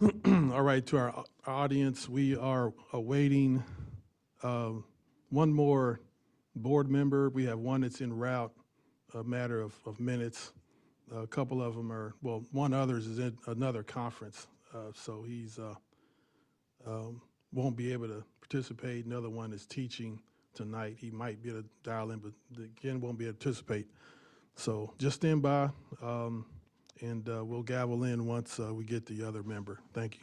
All right, to our audience, we are awaiting one more board member. We have one that's en route, a matter of minutes. A couple of them are, well, one others is in another conference, so he's won't be able to participate. Another one is teaching tonight. He might be able to dial in, but again, won't be able to participate. So just stand by, and we'll gavel in once we get the other member. Thank you.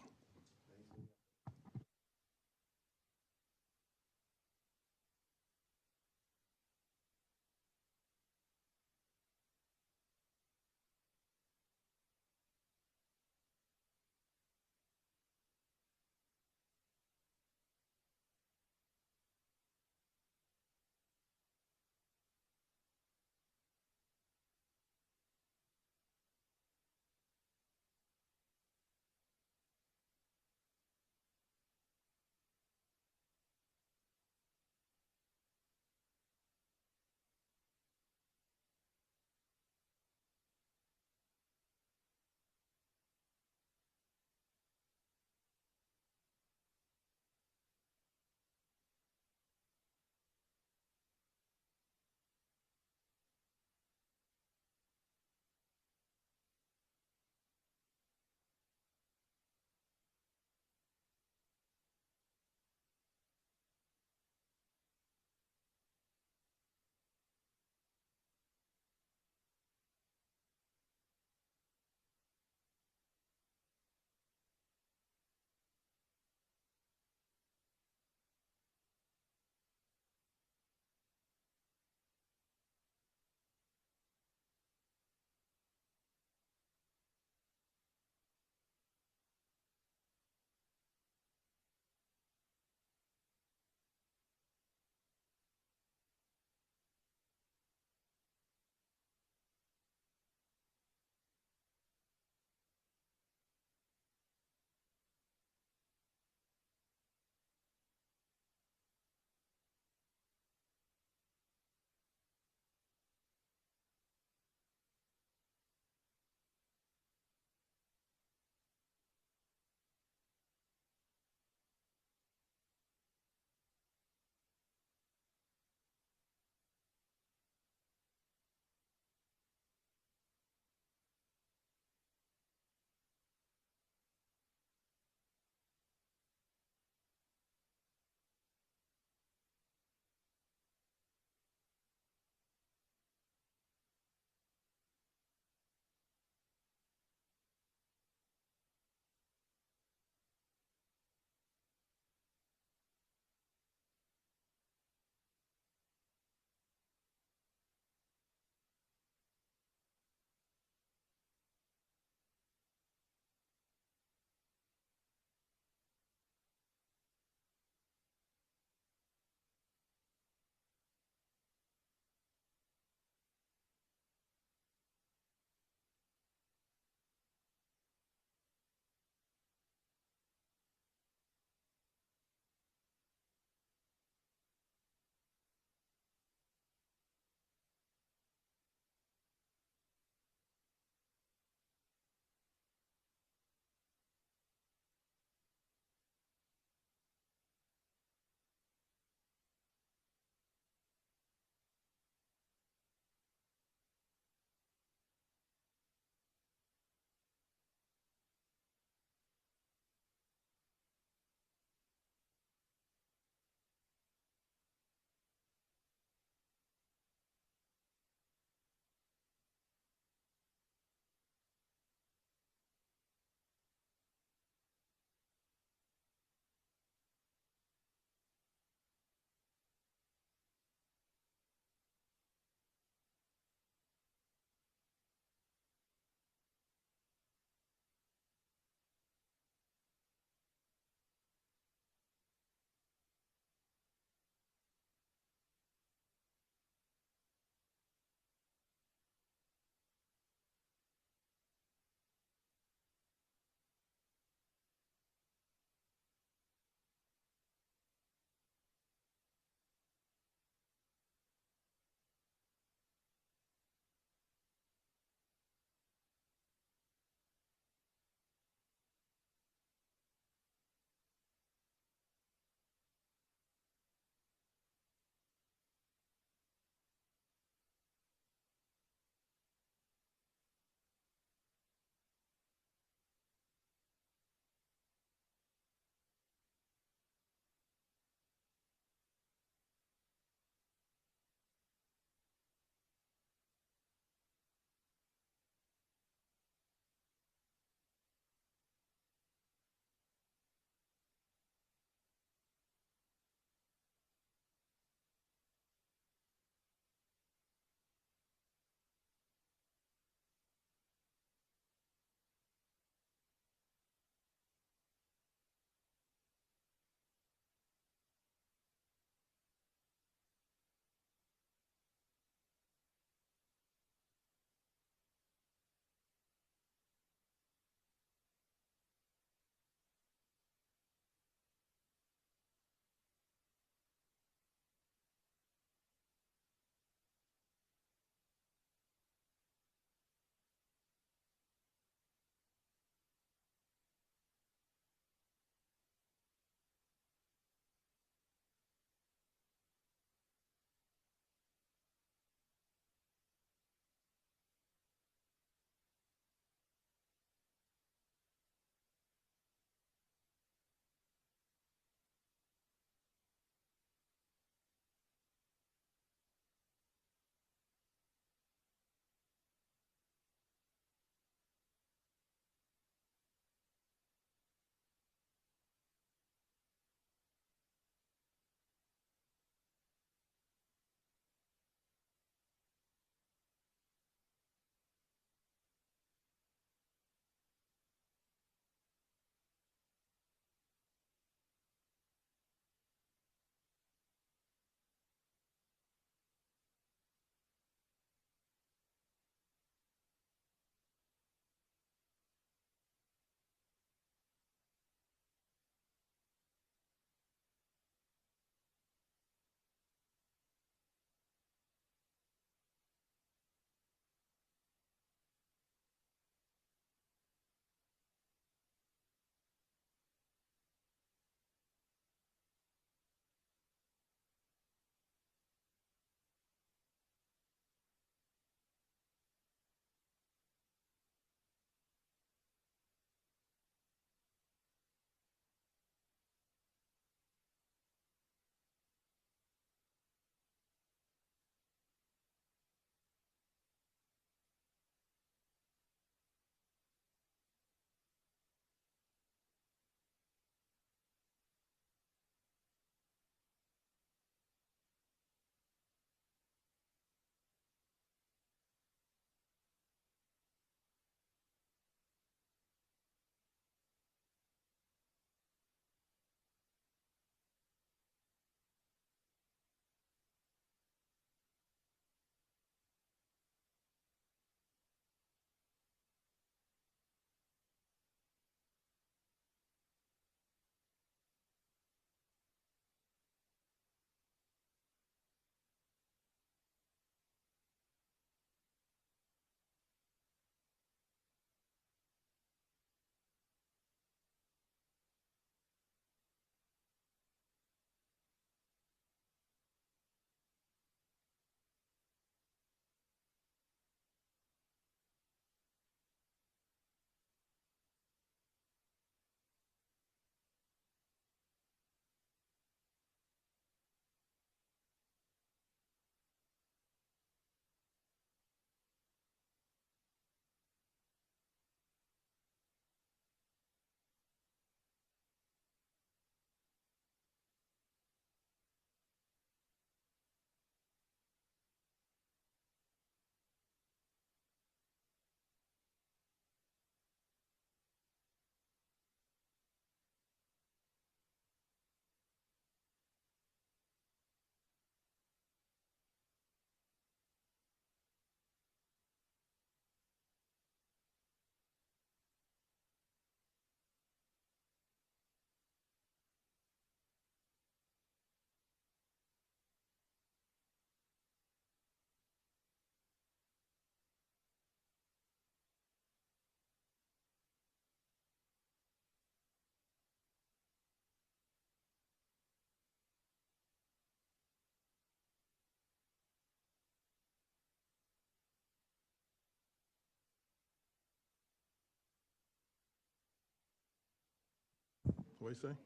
What do you say?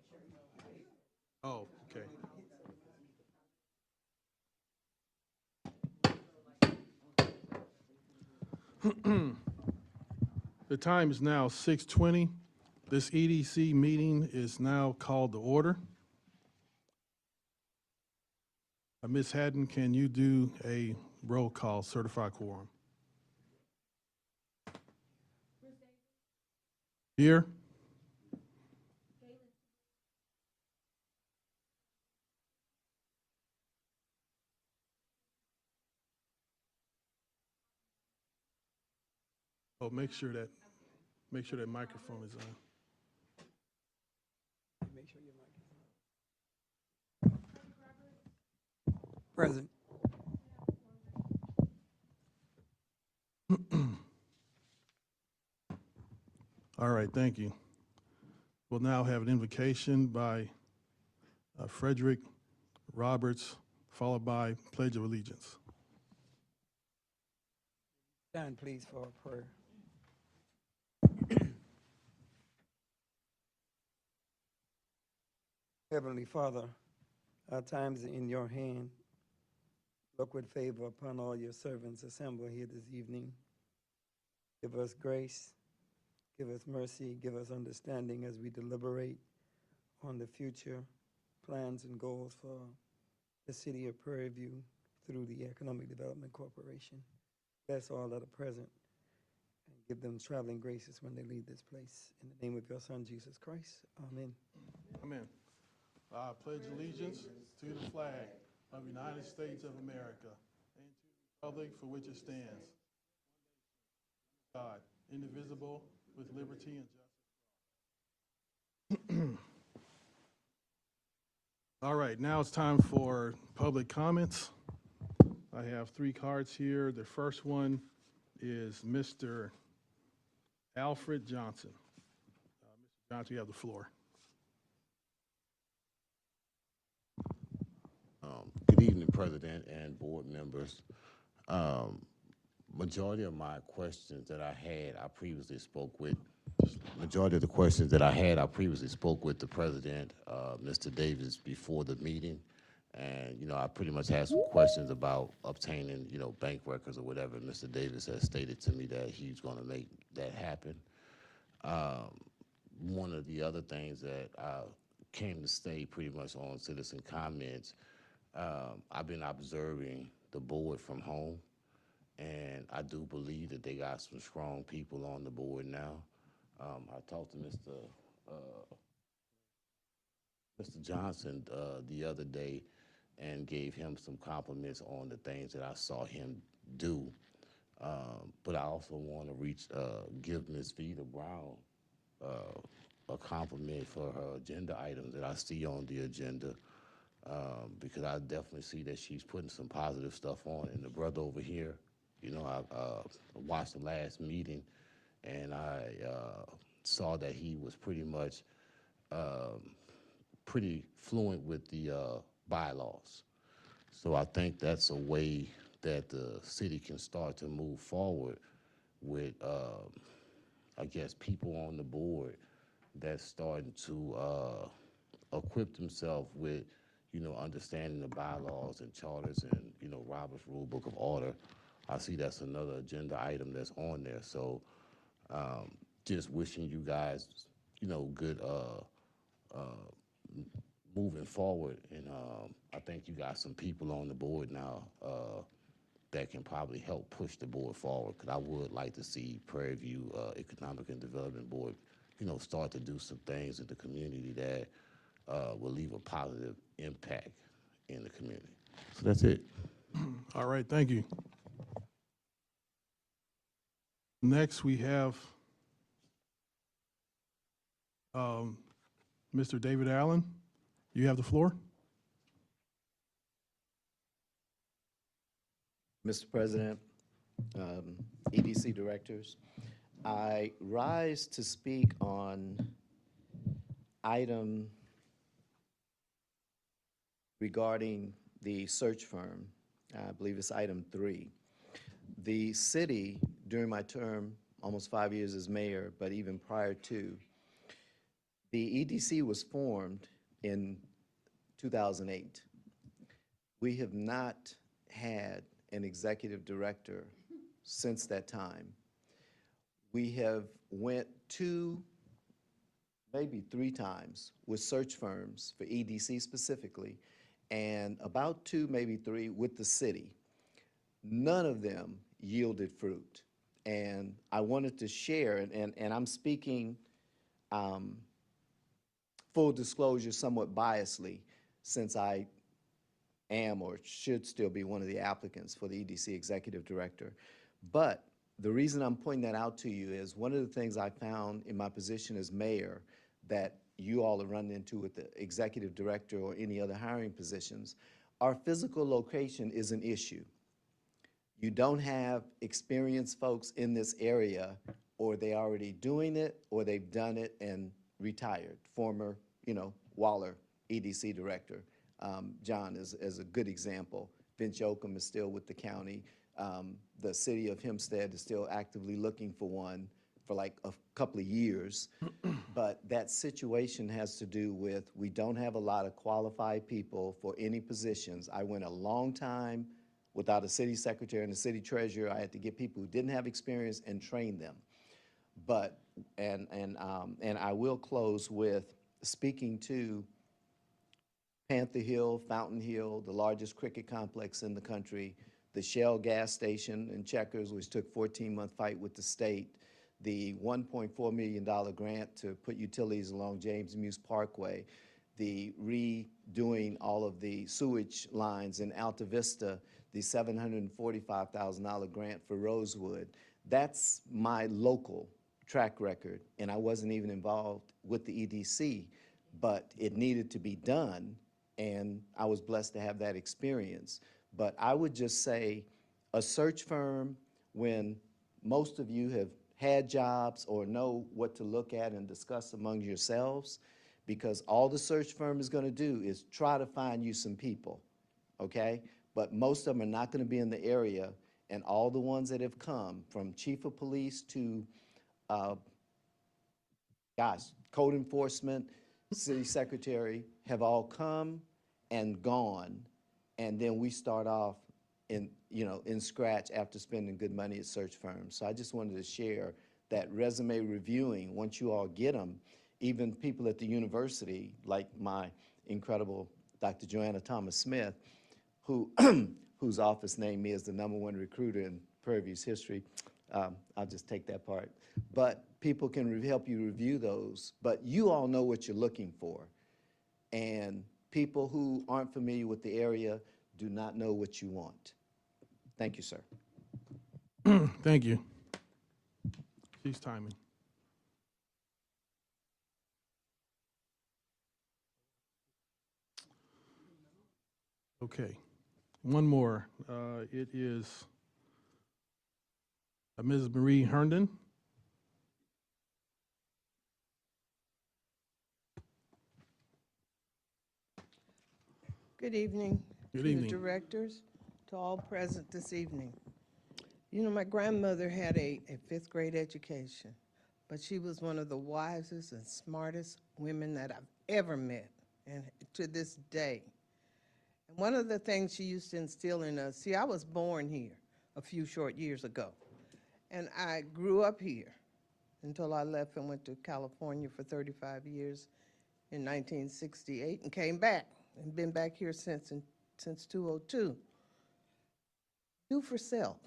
Oh, okay. The time is now 6:20. This EDC meeting is now called to order. Ms. Haddon, can you do a roll call, certified quorum? Here. Oh, make sure that microphone is on. Make sure your mic. Present. All right, thank you. We'll now have an invocation by Frederick Roberts, followed by Pledge of Allegiance. Stand, please, for a prayer. Heavenly Father, our times are in your hand. Look with favor upon all your servants assembled here this evening. Give us grace, give us mercy, give us understanding as we deliberate on the future plans and goals for the city of Prairie View through the Economic Development Corporation. Bless all that are present and give them traveling graces when they leave this place. In the name of your Son, Jesus Christ. Amen. Amen. I pledge allegiance to the flag of the United States of America and to the republic for which it stands, God, indivisible, with liberty and justice. All right, now it's time for public comments. I have 3 cards here. The first one is Mr. Alfred Johnson. Mr. Johnson, you have the floor. Good evening, President and board members. Majority of my questions that I had, I previously spoke with. Majority of the questions that I had, I previously spoke with the President, Mr. Davis, before the meeting. And, you know, I pretty much had some questions about obtaining, you know, bank records or whatever. Mr. Davis has stated to me that he's going to make that happen. One of the other things that I came to say pretty much on citizen comments, I've been observing the board from home, and I do believe that they got some strong people on the board now. I talked to Mr. Johnson the other day and gave him some compliments on the things that I saw him do. But I also want to give Ms. Vita Brown a compliment for her agenda items that I see on the agenda. Because I definitely see that she's putting some positive stuff on. And the brother over here, you know, I watched the last meeting, and I saw that he was pretty much pretty fluent with the bylaws. So I think that's a way that the city can start to move forward with, I guess, people on the board that's starting to equip themselves with, you know, understanding the bylaws and charters and, you know, Robert's Rule Book of Order. I see that's another agenda item that's on there. So just wishing you guys, you know, good moving forward. And I think you got some people on the board now that can probably help push the board forward, because I would like to see Prairie View Economic and Development Board, you know, start to do some things in the community that will leave a positive impact in the community. So that's it. All right, thank you. Next, we have Mr. David Allen. You have the floor. Mr. President, EDC directors, I rise to speak on item regarding the search firm. I believe it's item 3. The city, during my term, almost 5 years as mayor, but even prior to, The EDC was formed in 2008. We have not had an executive director since that time. We have went 2, maybe 3 times with search firms for EDC specifically, and about 2, maybe 3 with the city. None of them yielded fruit. And I wanted to share, and I'm speaking full disclosure somewhat biasly, since I am or should still be one of the applicants for the EDC Executive Director. But the reason I'm pointing that out to you is one of the things I found in my position as mayor that you all are running into with the Executive Director or any other hiring positions, our physical location is an issue. You don't have experienced folks in this area, or they already doing it, or they've done it and retired. Former, Waller EDC director, John is a good example. Vince Yoakum is still with the county. The city of Hempstead is still actively looking for one for like a couple of years. But that situation has to do with we don't have a lot of qualified people for any positions. I went a long time without a city secretary and a city treasurer. I had to get people who didn't have experience and train them. But, and I will close with speaking to Panther Hill, Fountain Hill, the largest cricket complex in the country, the Shell gas station in Checkers, which took 14-month fight with the state, the $1.4 million grant to put utilities along James Muse Parkway, the redoing all of the sewage lines in Alta Vista, the $745,000 grant for Rosewood. That's my local track record, and I wasn't even involved with the EDC, but it needed to be done, and I was blessed to have that experience. But I would just say a search firm, when most of you have had jobs or know what to look at and discuss among yourselves, because all the search firm is going to do is try to find you some people, okay? But most of them are not going to be in the area, and all the ones that have come, from chief of police to, code enforcement, city secretary, have all come and gone, and then we start off in scratch after spending good money at search firms. So I just wanted to share that resume reviewing, once you all get them, even people at the university, like my incredible Dr. Joanna Thomas-Smith, who whose office named me as the #1 recruiter in Prairie View's history. I'll just take that part. But people can help you review those. But you all know what you're looking for. And people who aren't familiar with the area do not know what you want. Thank you, sir. Thank you. She's timing. Okay, one more. It is Ms. Marie Herndon. Good evening. Good to evening. the directors, to all present this evening. You know, my grandmother had a 5th grade education, but she was one of the wisest and smartest women that I've ever met, and to this day. And one of the things she used to instill in us, see, I was born here a few short years ago, and I grew up here until I left and went to California for 35 years in 1968 and came back and been back here since 2002. Do for self.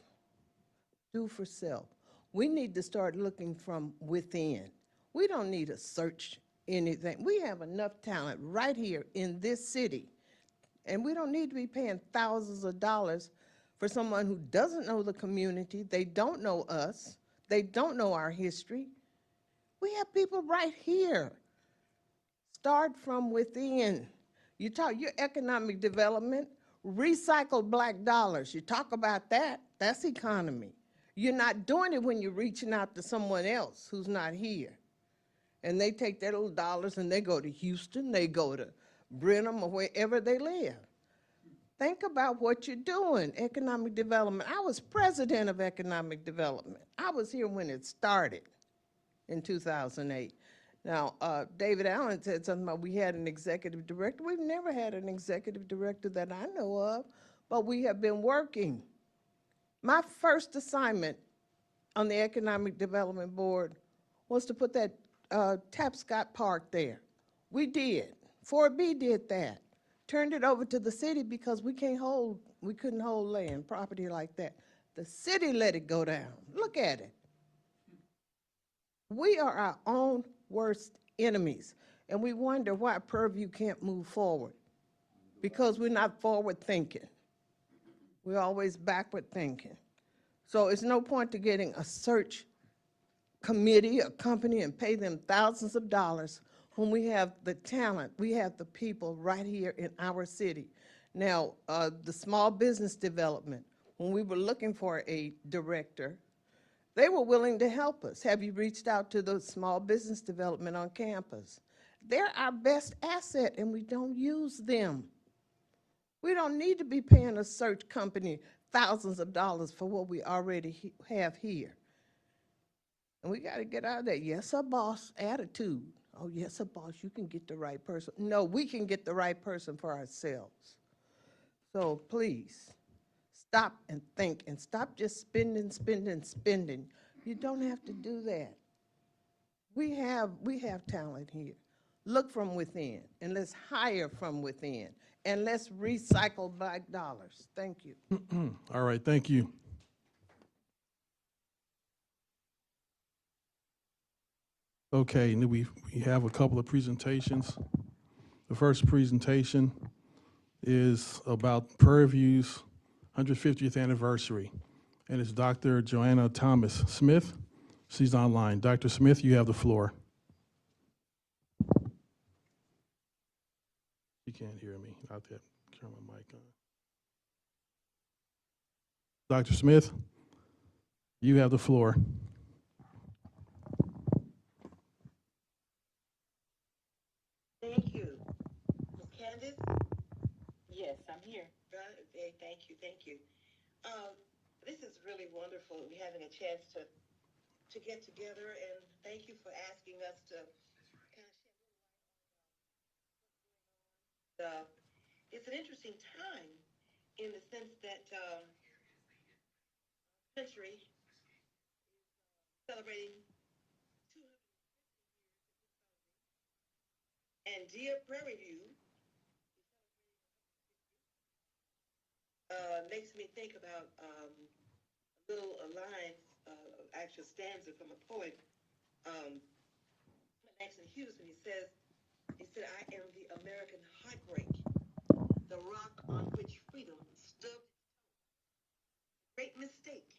Do for self. We need to start looking from within. We don't need to search anything. We have enough talent right here in this city, and we don't need to be paying thousands of dollars for someone who doesn't know the community. They don't know us. They don't know our history. We have people right here. Start from within. You talk your economic development, recycle black dollars. You talk about that, that's economy. You're not doing it when you're reaching out to someone else who's not here. And they take their little dollars and they go to Houston, they go to Brenham or wherever they live. Think about what you're doing, economic development. I was president of economic development. I was here when it started in 2008. Now, David Allen said something about we had an executive director. We've never had an executive director that I know of, but we have been working. My first assignment on the Economic Development Board was to put that Tapscott Park there. We did. 4B did that. Turned it over to the city because we couldn't hold land, property like that. The city let it go down. Look at it. We are our own worst enemies, and we wonder why Purview can't move forward, because we're not forward thinking. We're always backward thinking. So it's no point to getting a search committee, a company, and pay them thousands of dollars when we have the talent, we have the people right here in our city. Now, the small business development, when we were looking for a director, they were willing to help us. Have you reached out to the small business development on campus? They're our best asset, and we don't use them. We don't need to be paying a search company thousands of dollars for what we already have here. And we got to get out of that yes, sir, boss attitude. Oh, yes, sir, boss, you can get the right person. No, we can get the right person for ourselves. So please, stop and think and stop just spending, spending, spending. You don't have to do that. We have talent here. Look from within, and let's hire from within, and let's recycle back dollars. Thank you. All right, thank you. Okay, and we have a couple of presentations. The first presentation is about Purview's 150th anniversary, and it's Dr. Joanna Thomas Smith. She's online. Dr. Smith, you have the floor. You can't hear me. I'll have to turn my mic on. Dr. Smith, you have the floor. Thank you. Ms. Candace? Yes, I'm here. Okay, thank you, thank you. This is really wonderful. We're having a chance to get together, and thank you for asking us to kind of share. It's an interesting time in the sense that country celebrating 200, and dear Prairie View makes me think about a little line, actual stanza from a poet, Langston Hughes, when he said, I am the American heartbreak, the rock on which freedom stood. Great mistake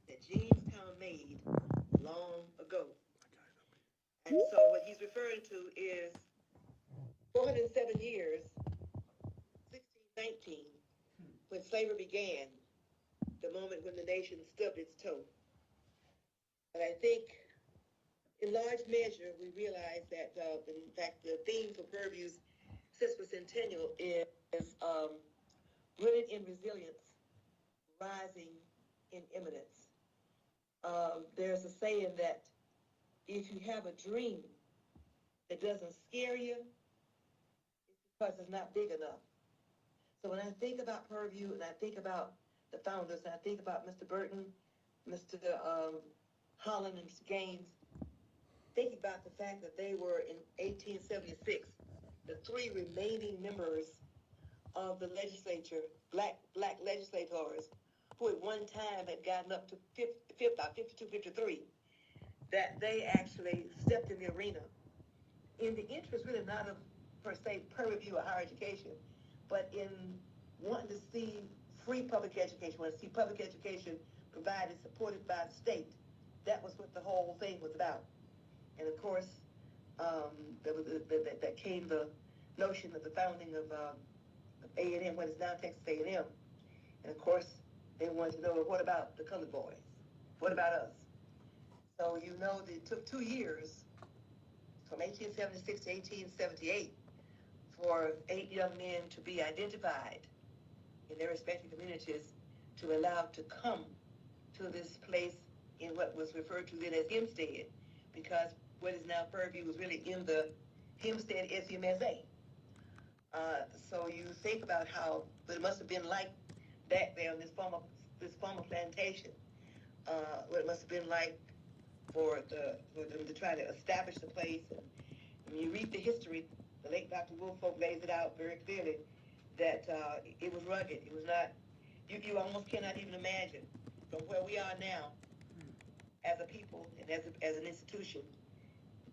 that Jamestown made long ago. And so what he's referring to is 407 years, 1619, when slavery began, the moment when the nation stubbed its toe. And I think in large measure, we realize that, in fact, the theme for Purview's sesquicentennial is rooted in resilience, rising in imminence. There's a saying that if you have a dream that doesn't scare you, it's because it's not big enough. So when I think about Purview and I think about the founders, and I think about Mr. Burton, Mr. Holland, and Mr. Gaines, think about the fact that they were in 1876, the three remaining members of the legislature, black legislators, who at one time had gotten up to 52, 53, that they actually stepped in the arena in the interest really not of, per se, Purview or higher education, but in wanting to see free public education, wanting to see public education provided, supported by the state. That was what the whole thing was about. And of course, that came the notion of the founding of A&M, what is now Texas A&M. And of course, they wanted to know, well, what about the colored boys? What about us? So you know that it took 2 years, from 1876 to 1878, for 8 young men to be identified in their respective communities to allow to come to this place in what was referred to then as Hempstead, because what is now Purview was really in the Hempstead SMSA. So you think about how what it must have been like back there on this former plantation. What it must have been like for them to try to establish the place. And when you read the history, the late Dr. Woolfolk lays it out very clearly that it was rugged. It was not. You almost cannot even imagine from where we are now as a people and as an institution.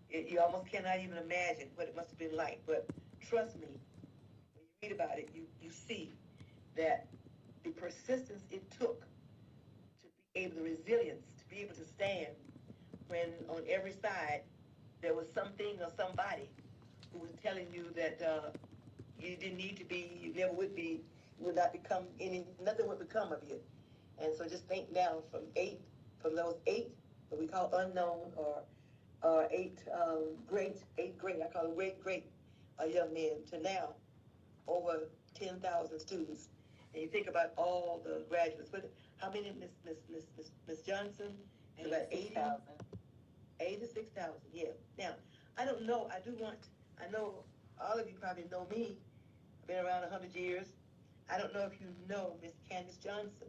You almost cannot even imagine what it must have been like. But trust me, when you read about it, you see that the persistence it took to be able, the resilience to be able to stand when on every side there was something or somebody who was telling you that you didn't need to be, you never would be, you would not become nothing would become of you. And so just think now from those eight, what we call unknown or eight great, I call them great young men to now over 10,000 students. And you think about all the graduates. How many, Miss Johnson? About 86,000, yeah. Now, I don't know, I know all of you probably know me. I've been around 100 years. I don't know if you know Miss Candace Johnson.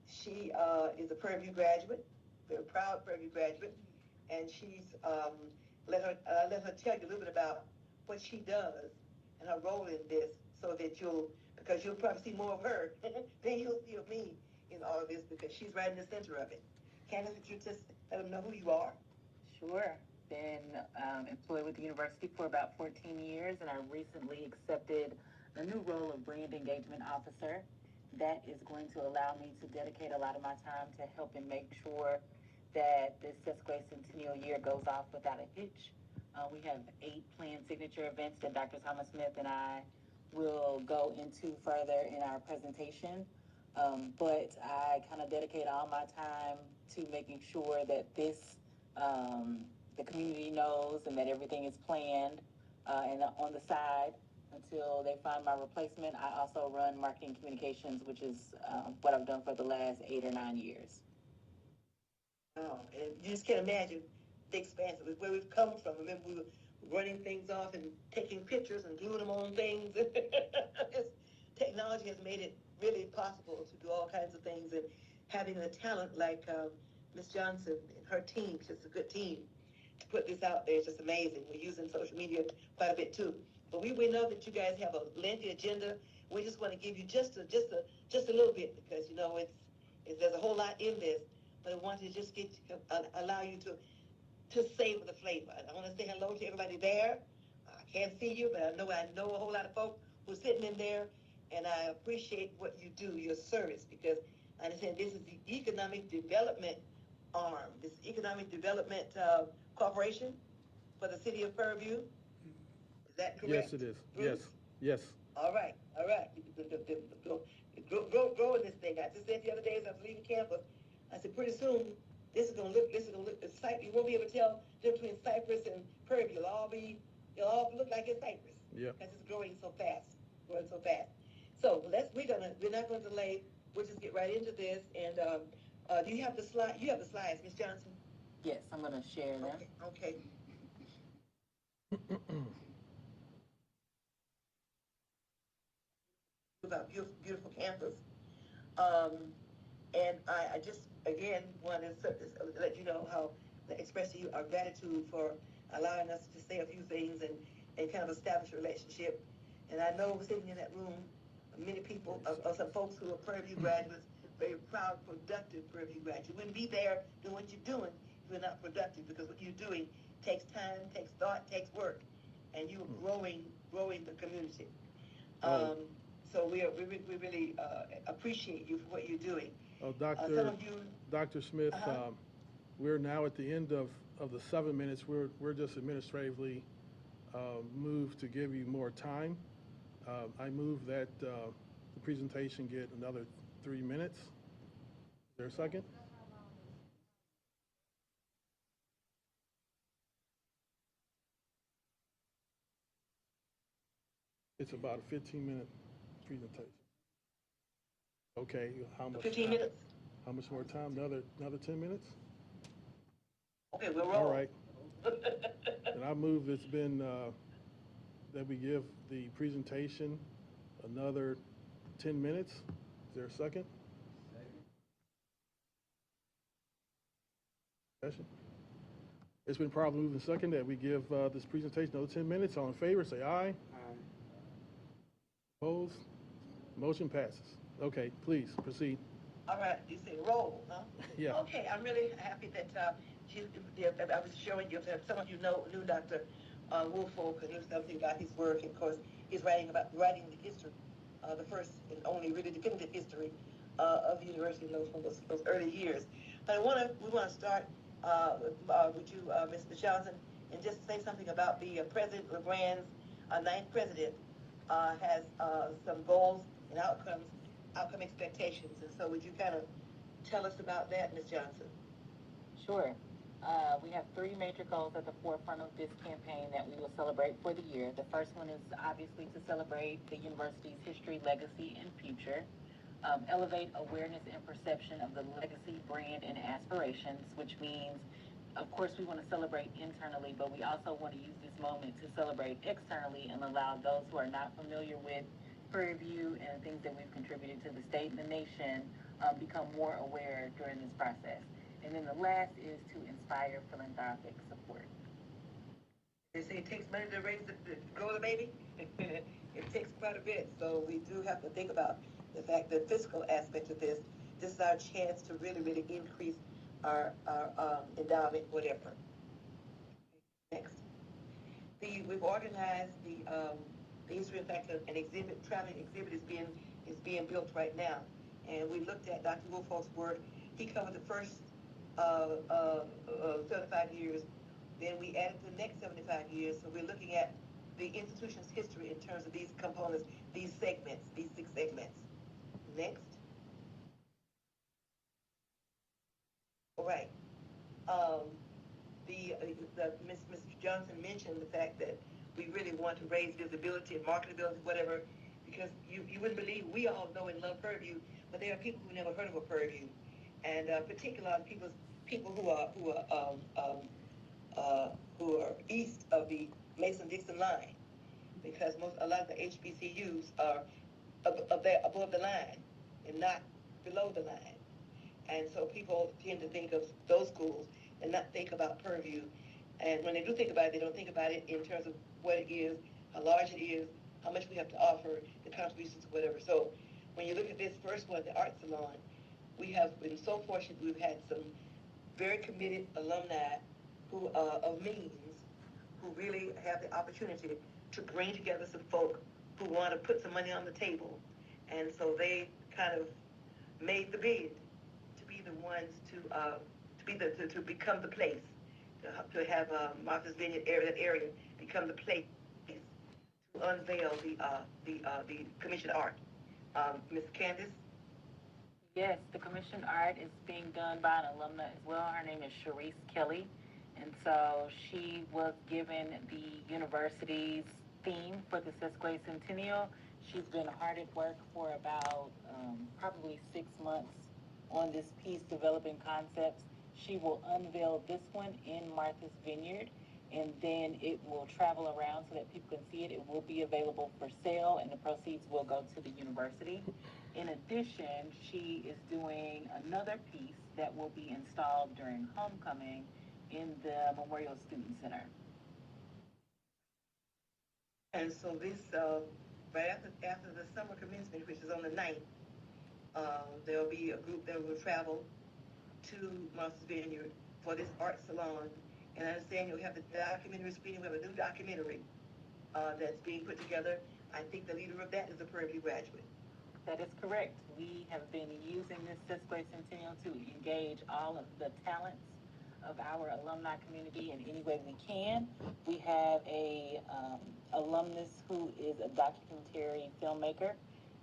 She is a Purview graduate, very proud Purview graduate, and she's let her tell you a little bit about what she does and her role in this, so that because you'll probably see more of her than you'll see of me in all of this, because she's right in the center of it. Candace, would you just let them know who you are? Sure. Been employed with the university for about 14 years, and I recently accepted a new role of brand engagement officer. That is going to allow me to dedicate a lot of my time to helping make sure that this sesquicentennial year goes off without a hitch. We have 8 planned signature events that Dr. Thomas Smith and I will go into further in our presentation. But I kind of dedicate all my time to making sure that the community knows and that everything is planned and on the side until they find my replacement. I also run marketing communications, which is what I've done for the last 8 or 9 years. Oh, and you just can't imagine the expanse of where we've come from. Remember, we were running things off and taking pictures and gluing them on things. Technology has made it really possible to do all kinds of things, and having the talent like Miss Johnson and her team, just a good team, to put this out there is just amazing. We're using social media quite a bit too. But we know that you guys have a lengthy agenda. We just want to give you just a little bit, because you know there's a whole lot in this. But I wanted to just allow you to savor the flavor. I want to say hello to everybody there. I can't see you, but I know a whole lot of folks who are sitting in there, and I appreciate what you do, your service, because I understand this is the economic development arm, this economic development corporation for the city of Purview. Is that correct? Yes, it is. Bruce? Yes. All right. Growing this thing. I just said the other day as I was leaving campus, I said, pretty soon, this is gonna look, you won't be able to tell the difference between Cypress and Purview. You'll all look like it's Cypress. Yeah. Because it's growing so fast. So we're not gonna delay. We'll just get right into this. And do you have the slide? You have the slides, Ms. Johnson? Yes, I'm going to share them. Okay. About beautiful campus. And I just, again, want to let you know express to you our gratitude for allowing us to say a few things and kind of establish a relationship. And I know sitting in that room, many people, some folks who are Purview graduates, very proud, productive Purview graduates. You wouldn't be there doing what you're doing if you're not productive, because what you're doing takes time, takes thought, takes work, and you are growing the community. So we really appreciate you for what you're doing. Dr. Smith, we're now at the end of the 7 minutes. We're just administratively moved to give you more time. I move that the presentation get another 3 minutes. Is there a second? It's about a 15-minute presentation. Okay, how much? 15 minutes. How much more time? Another 10 minutes? Okay, we'll All roll. right. And I move it's been, that we give the presentation another 10 minutes. Is there a second? Discussion? It's been probably moved and second that we give this presentation another 10 minutes. All in favor, say aye. Opposed? Motion passes. Okay, please proceed. All right, you say roll, huh? Yeah. Okay, I'm really happy that I was showing you that some of you knew Dr. Woolfolk and knew something about his work. And of course, he's writing the history, the first and only really definitive history of the university from those early years. But we want to start with you, Mr. Johnson, and just say something about the President LeGrand's ninth president has some goals and outcome expectations. And so would you kind of tell us about that, Ms. Johnson? Sure. We have three major goals at the forefront of this campaign that we will celebrate for the year. The first one is obviously to celebrate the university's history, legacy, and future. Elevate awareness and perception of the legacy, brand, and aspirations, which means, of course, we want to celebrate internally, but we also want to use this moment to celebrate externally and allow those who are not familiar with Prairie View and the things that we've contributed to the state and the nation become more aware during this process. And then the last is to inspire philanthropic support. They say it takes money to grow the baby. It takes quite a bit. So we do have to think about the fact that fiscal aspect of this. This is our chance to really, really increase our endowment, whatever. Next. We've organized the history. In fact, an traveling exhibit is being built right now. And we looked at Dr. Woolfolk's work. He covered the first 75 years. Then we added the next 75 years. So we're looking at the institution's history in terms of these components, these segments, these 6 segments. Next. All right. Mr. Johnson mentioned the fact that we really want to raise visibility and marketability, whatever, because you wouldn't believe, we all know and love Prairie View, but there are people who never heard of a Prairie View, and particularly people who are east of the Mason-Dixon line, because a lot of the HBCUs are above the line and not below the line. And so people tend to think of those schools and not think about Prairie View. And when they do think about it, they don't think about it in terms of what it is, how large it is, how much we have to offer, the contributions, whatever. So when you look at this first one, the art salon, we have been so fortunate. We've had some very committed alumni who of means, who really have the opportunity to bring together some folk who want to put some money on the table. And so they kind of made the bid to be the ones to become the place, to have Martha's Vineyard area become the place to unveil the commissioned art. Ms. Candace? Yes, the commissioned art is being done by an alumna as well. Her name is Sharice Kelly. And so she was given the university's theme for the sesquicentennial. She's been hard at work for about probably 6 months on this piece, developing concepts. She will unveil this one in Martha's Vineyard, and then it will travel around so that people can see it. It will be available for sale, and the proceeds will go to the university. In addition, she is doing another piece that will be installed during homecoming in the Memorial Student Center. And so this, right after the summer commencement, which is on the 9th, there'll be a group that will travel to Martha's Vineyard for this art salon. And I understand you'll have the documentary screening. We have a new documentary that's being put together. I think the leader of that is a Prairie View graduate. That is correct. We have been using this sesquicentennial to engage all of the talents of our alumni community in any way we can. We have a alumnus who is a documentary filmmaker.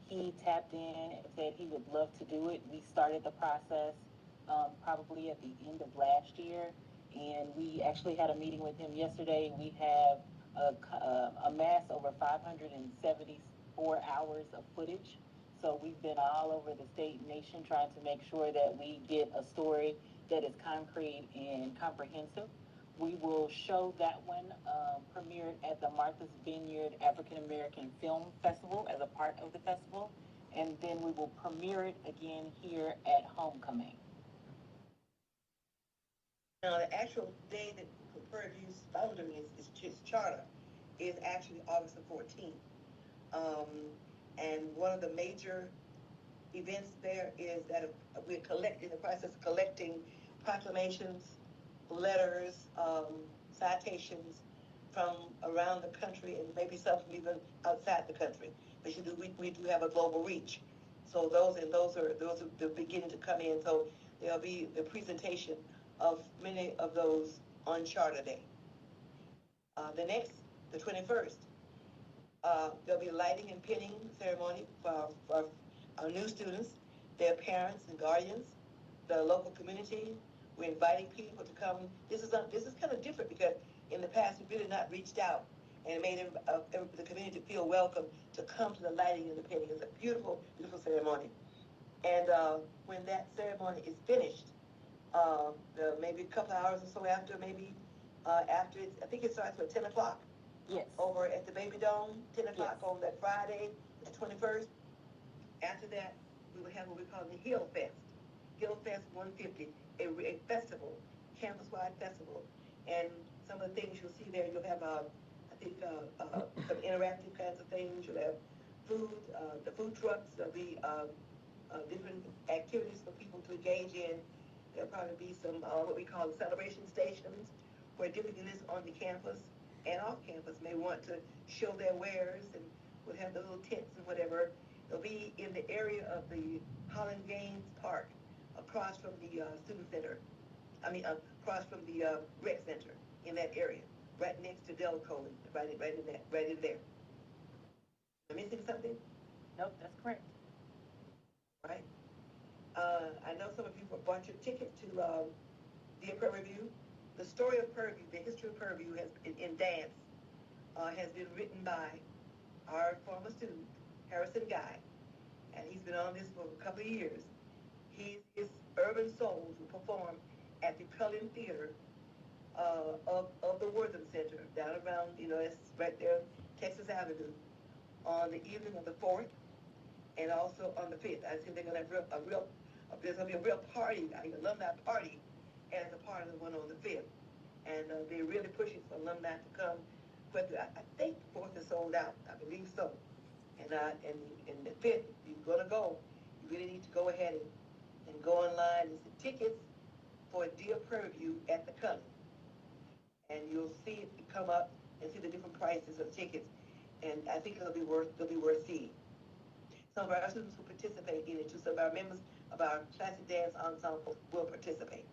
He tapped in and said he would love to do it. We started the process probably at the end of last year, and we actually had a meeting with him yesterday. We have amassed over 574 hours of footage. So we've been all over the state and nation trying to make sure that we get a story that is concrete and comprehensive. We will show that one premiered at the Martha's Vineyard African American Film Festival as a part of the festival, and then we will premiere it again here at Homecoming. Now, the actual day that Prairie View's founding is charter is actually August the 14th. And one of the major events there is that we're in the process of collecting proclamations, letters, citations from around the country, and maybe some from even outside the country. But we do have a global reach. So those are beginning to come in. So there'll be the presentation of many of those on Charter Day. The 21st, there'll be a lighting and pinning ceremony for our new students, their parents and guardians, the local community. We're inviting people to come. This is kind of different because in the past we've really not reached out and made the community feel welcome to come to the lighting and the pinning. It's a beautiful, beautiful ceremony. And when that ceremony is finished, maybe a couple hours or so after, I think it starts at 10 o'clock. Yes. Over at the Baby Dome, 10 o'clock Yes. on that Friday, the 21st. After that, we will have what we call the Hill Fest. Hill Fest 150, a festival, campus-wide festival. And some of the things you'll see there, you'll have, some interactive kinds of things. You'll have food, the food trucks, there'll be different activities for people to engage in. There'll probably be some, what we call celebration stations, where different units on the campus and off campus may want to show their wares, and we'll have the little tents and whatever. They'll be in the area of the Holland Gaines Park, across from the student center. Across from the rec center, in that area, right next to Delco, right in there. Am I missing something? Nope, that's correct. Right. I know some of you bought your ticket to the Prairie View. The story of Prairie View, the history of Prairie View in dance, has been written by our former student, Harrison Guy, and he's been on this for a couple of years. His Urban Souls will perform at the Cullen Theater of the Wortham Center, down around, it's right there, Texas Avenue, on the evening of the 4th, and also on the 5th. I think they're going to have there's going to be a real party, an alumni party, as a part of the one on the 5th. And they're really pushing for alumni to come. But I think the 4th is sold out. I believe so. And the 5th, if you're going to go, you really need to go ahead and go online. It's the tickets for Dear Prairie View at the Cullen. And you'll see it come up and see the different prices of tickets. And I think they'll be worth seeing. Some of our students will participate in it too. Some of our members of our classic dance ensemble will participate.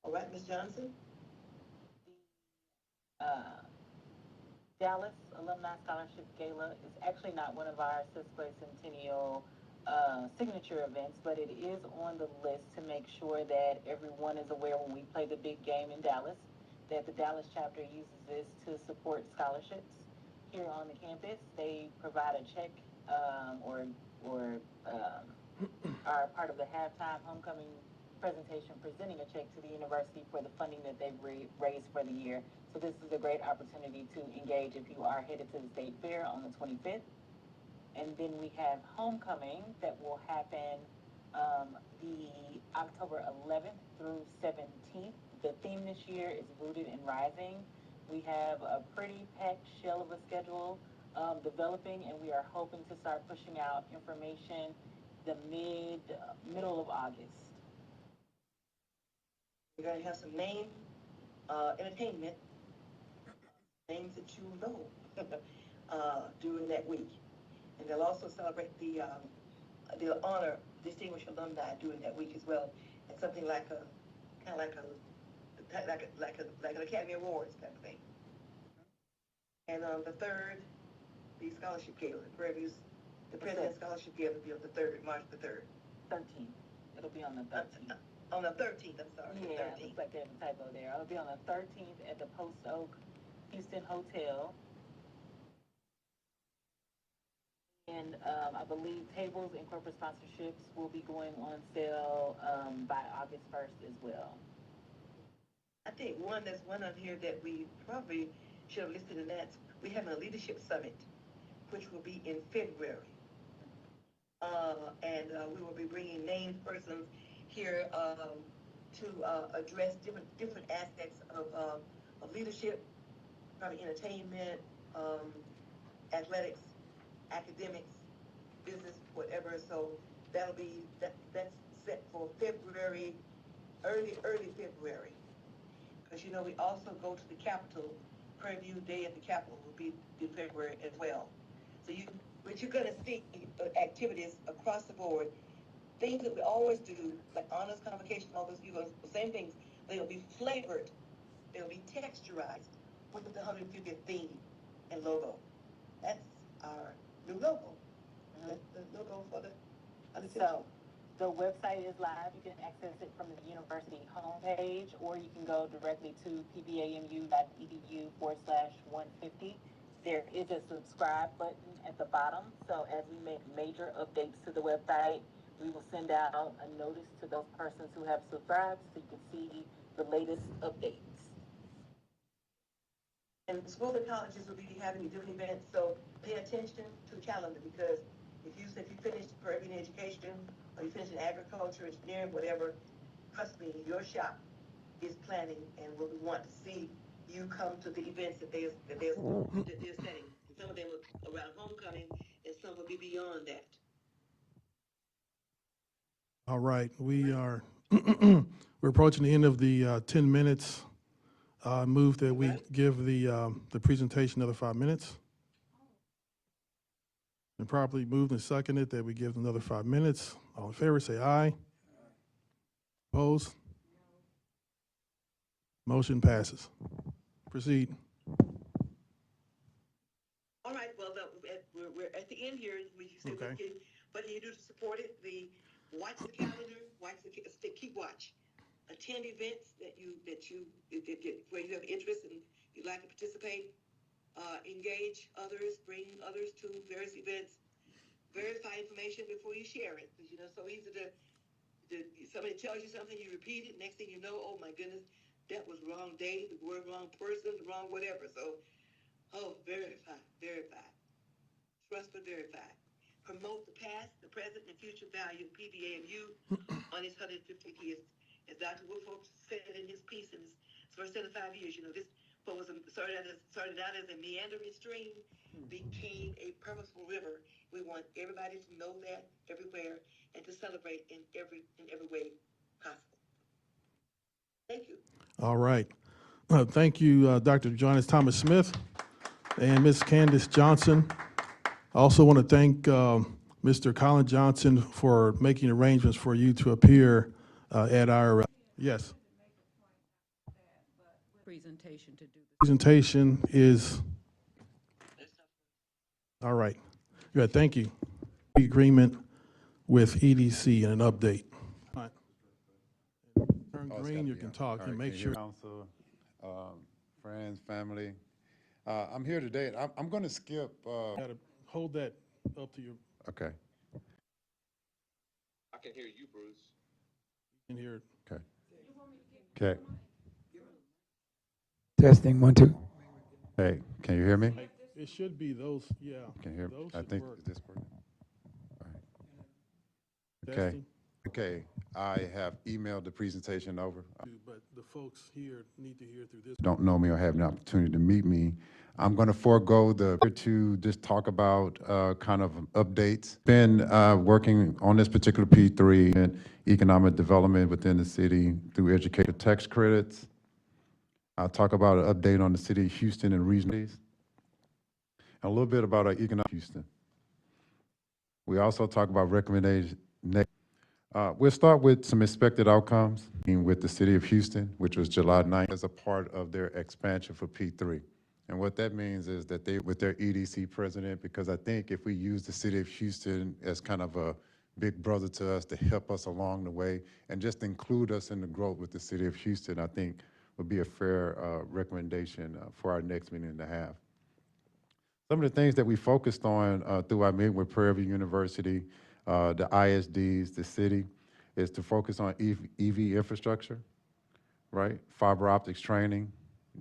All right, Ms. Johnson? The Dallas Alumni Scholarship Gala is actually not one of our sixth grade centennial signature events, but it is on the list to make sure that everyone is aware when we play the big game in Dallas, that the Dallas chapter uses this to support scholarships here on the campus. They provide a check or are part of the halftime homecoming presentation, presenting a check to the university for the funding that they've raised for the year. So this is a great opportunity to engage if you are headed to the state fair on the 25th. And then we have homecoming that will happen the October 11th through 17th. The theme this year is Rooted and Rising. We have a pretty packed shell of a schedule developing, and we are hoping to start pushing out information the middle of August. We're going to have some entertainment, names that you know during that week. And they'll also celebrate they'll honor distinguished alumni during that week as well. And something like an Academy Awards kind of thing. And on the 3rd, the scholarship gala, the President's Scholarship Gala will be on the 3rd, March the 3rd. 13th. It'll be on the 13th. On the 13th, I'm sorry. Yeah, the 13th. looks like they have a typo there. It'll be on the 13th at the Post Oak Houston Hotel. And I believe tables and corporate sponsorships will be going on sale by August 1st as well. I think there's one on here that we probably should have listed, and that's, we have a leadership summit, which will be in February. And we will be bringing named persons here to address different aspects of leadership, probably entertainment, athletics, academics, business, whatever. So that's set for February, early February. Because you know we also go to the Capitol. Preview Day at the Capitol will be in February as well. So but you're going to see activities across the board, things that we always do, like honors convocation, all those the same things. They'll be flavored, they'll be texturized with the 150th theme and logo. That's our new logo. That's the logo for the 150th. So the website is live. You can access it from the university homepage, or you can go directly to pbamu.edu/150. There is a subscribe button at the bottom. So as we make major updates to the website, we will send out a notice to those persons who have subscribed so you can see the latest updates. And schools and colleges will be having different events, so pay attention to the calendar, because if you finished Caribbean education, or you finished in agriculture, engineering, whatever, trust me, your shop is planning and will want to see you come to the events that they're setting. And some of them are around homecoming, and some will be beyond that. All right, we're approaching the end of the 10 minutes. Move that we give the presentation another 5 minutes. And properly moved and seconded that we give another 5 minutes. All in favor, say aye. Opposed? Motion passes. Proceed. All right, well, we're at the end here. We said, Okay. what do you do to support it? Watch the calendar, keep watch. Attend events where you have interest and you'd like to participate. Engage others, bring others to various events. Verify information before you share it, because it's so easy to somebody tells you something, you repeat it. Next thing you know, oh my goodness, that was wrong day, the wrong person, the wrong whatever. So, verify. Trust but verify. Promote the past, the present, and future value of PBAMU on its 150th years. As Dr. Woodfolk said in his piece in his first 75 years, this was started out as a meandering stream, became a purposeful river. We want everybody to know that everywhere and to celebrate in every way possible. Thank you. All right. Thank you, Dr. Johannes Thomas Smith and Ms. Candace Johnson. I also want to thank Mr. Colin Johnson for making arrangements for you to appear at our, yes. Presentation to do. Presentation is, all right. Good, thank you. Agreement with EDC and an update. All right. Turn green, you can talk and make sure. Council, friends, family. I'm here today. I'm going to skip. Gotta hold that up to your, Okay. I can hear you, Bruce. in here. Okay. Okay. Testing 1 2. Hey, can you hear me? Like, it should be those, yeah. Can you hear me? Those I should think work. is this working? All right. Okay. Testing. Okay. I have emailed the presentation over. But the folks here need to hear through this. Don't know me or have an opportunity to meet me. I'm going to forego to just talk about kind of updates. Been working on this particular P3 and economic development within the city through educator tax credits. I'll talk about an update on the city of Houston and regions, and a little bit about our economic Houston. We also talk about recommendations. We'll start with some expected outcomes with the city of Houston, which was July 9th, as a part of their expansion for P3. And what that means is that they, with their EDC president, because I think if we use the city of Houston as kind of a big brother to us to help us along the way and just include us in the growth with the city of Houston, I think would be a fair recommendation for our next meeting and a half. Some of the things that we focused on through our meeting with Prairie View University, the ISDs, the city, is to focus on EV infrastructure, right? Fiber optics training,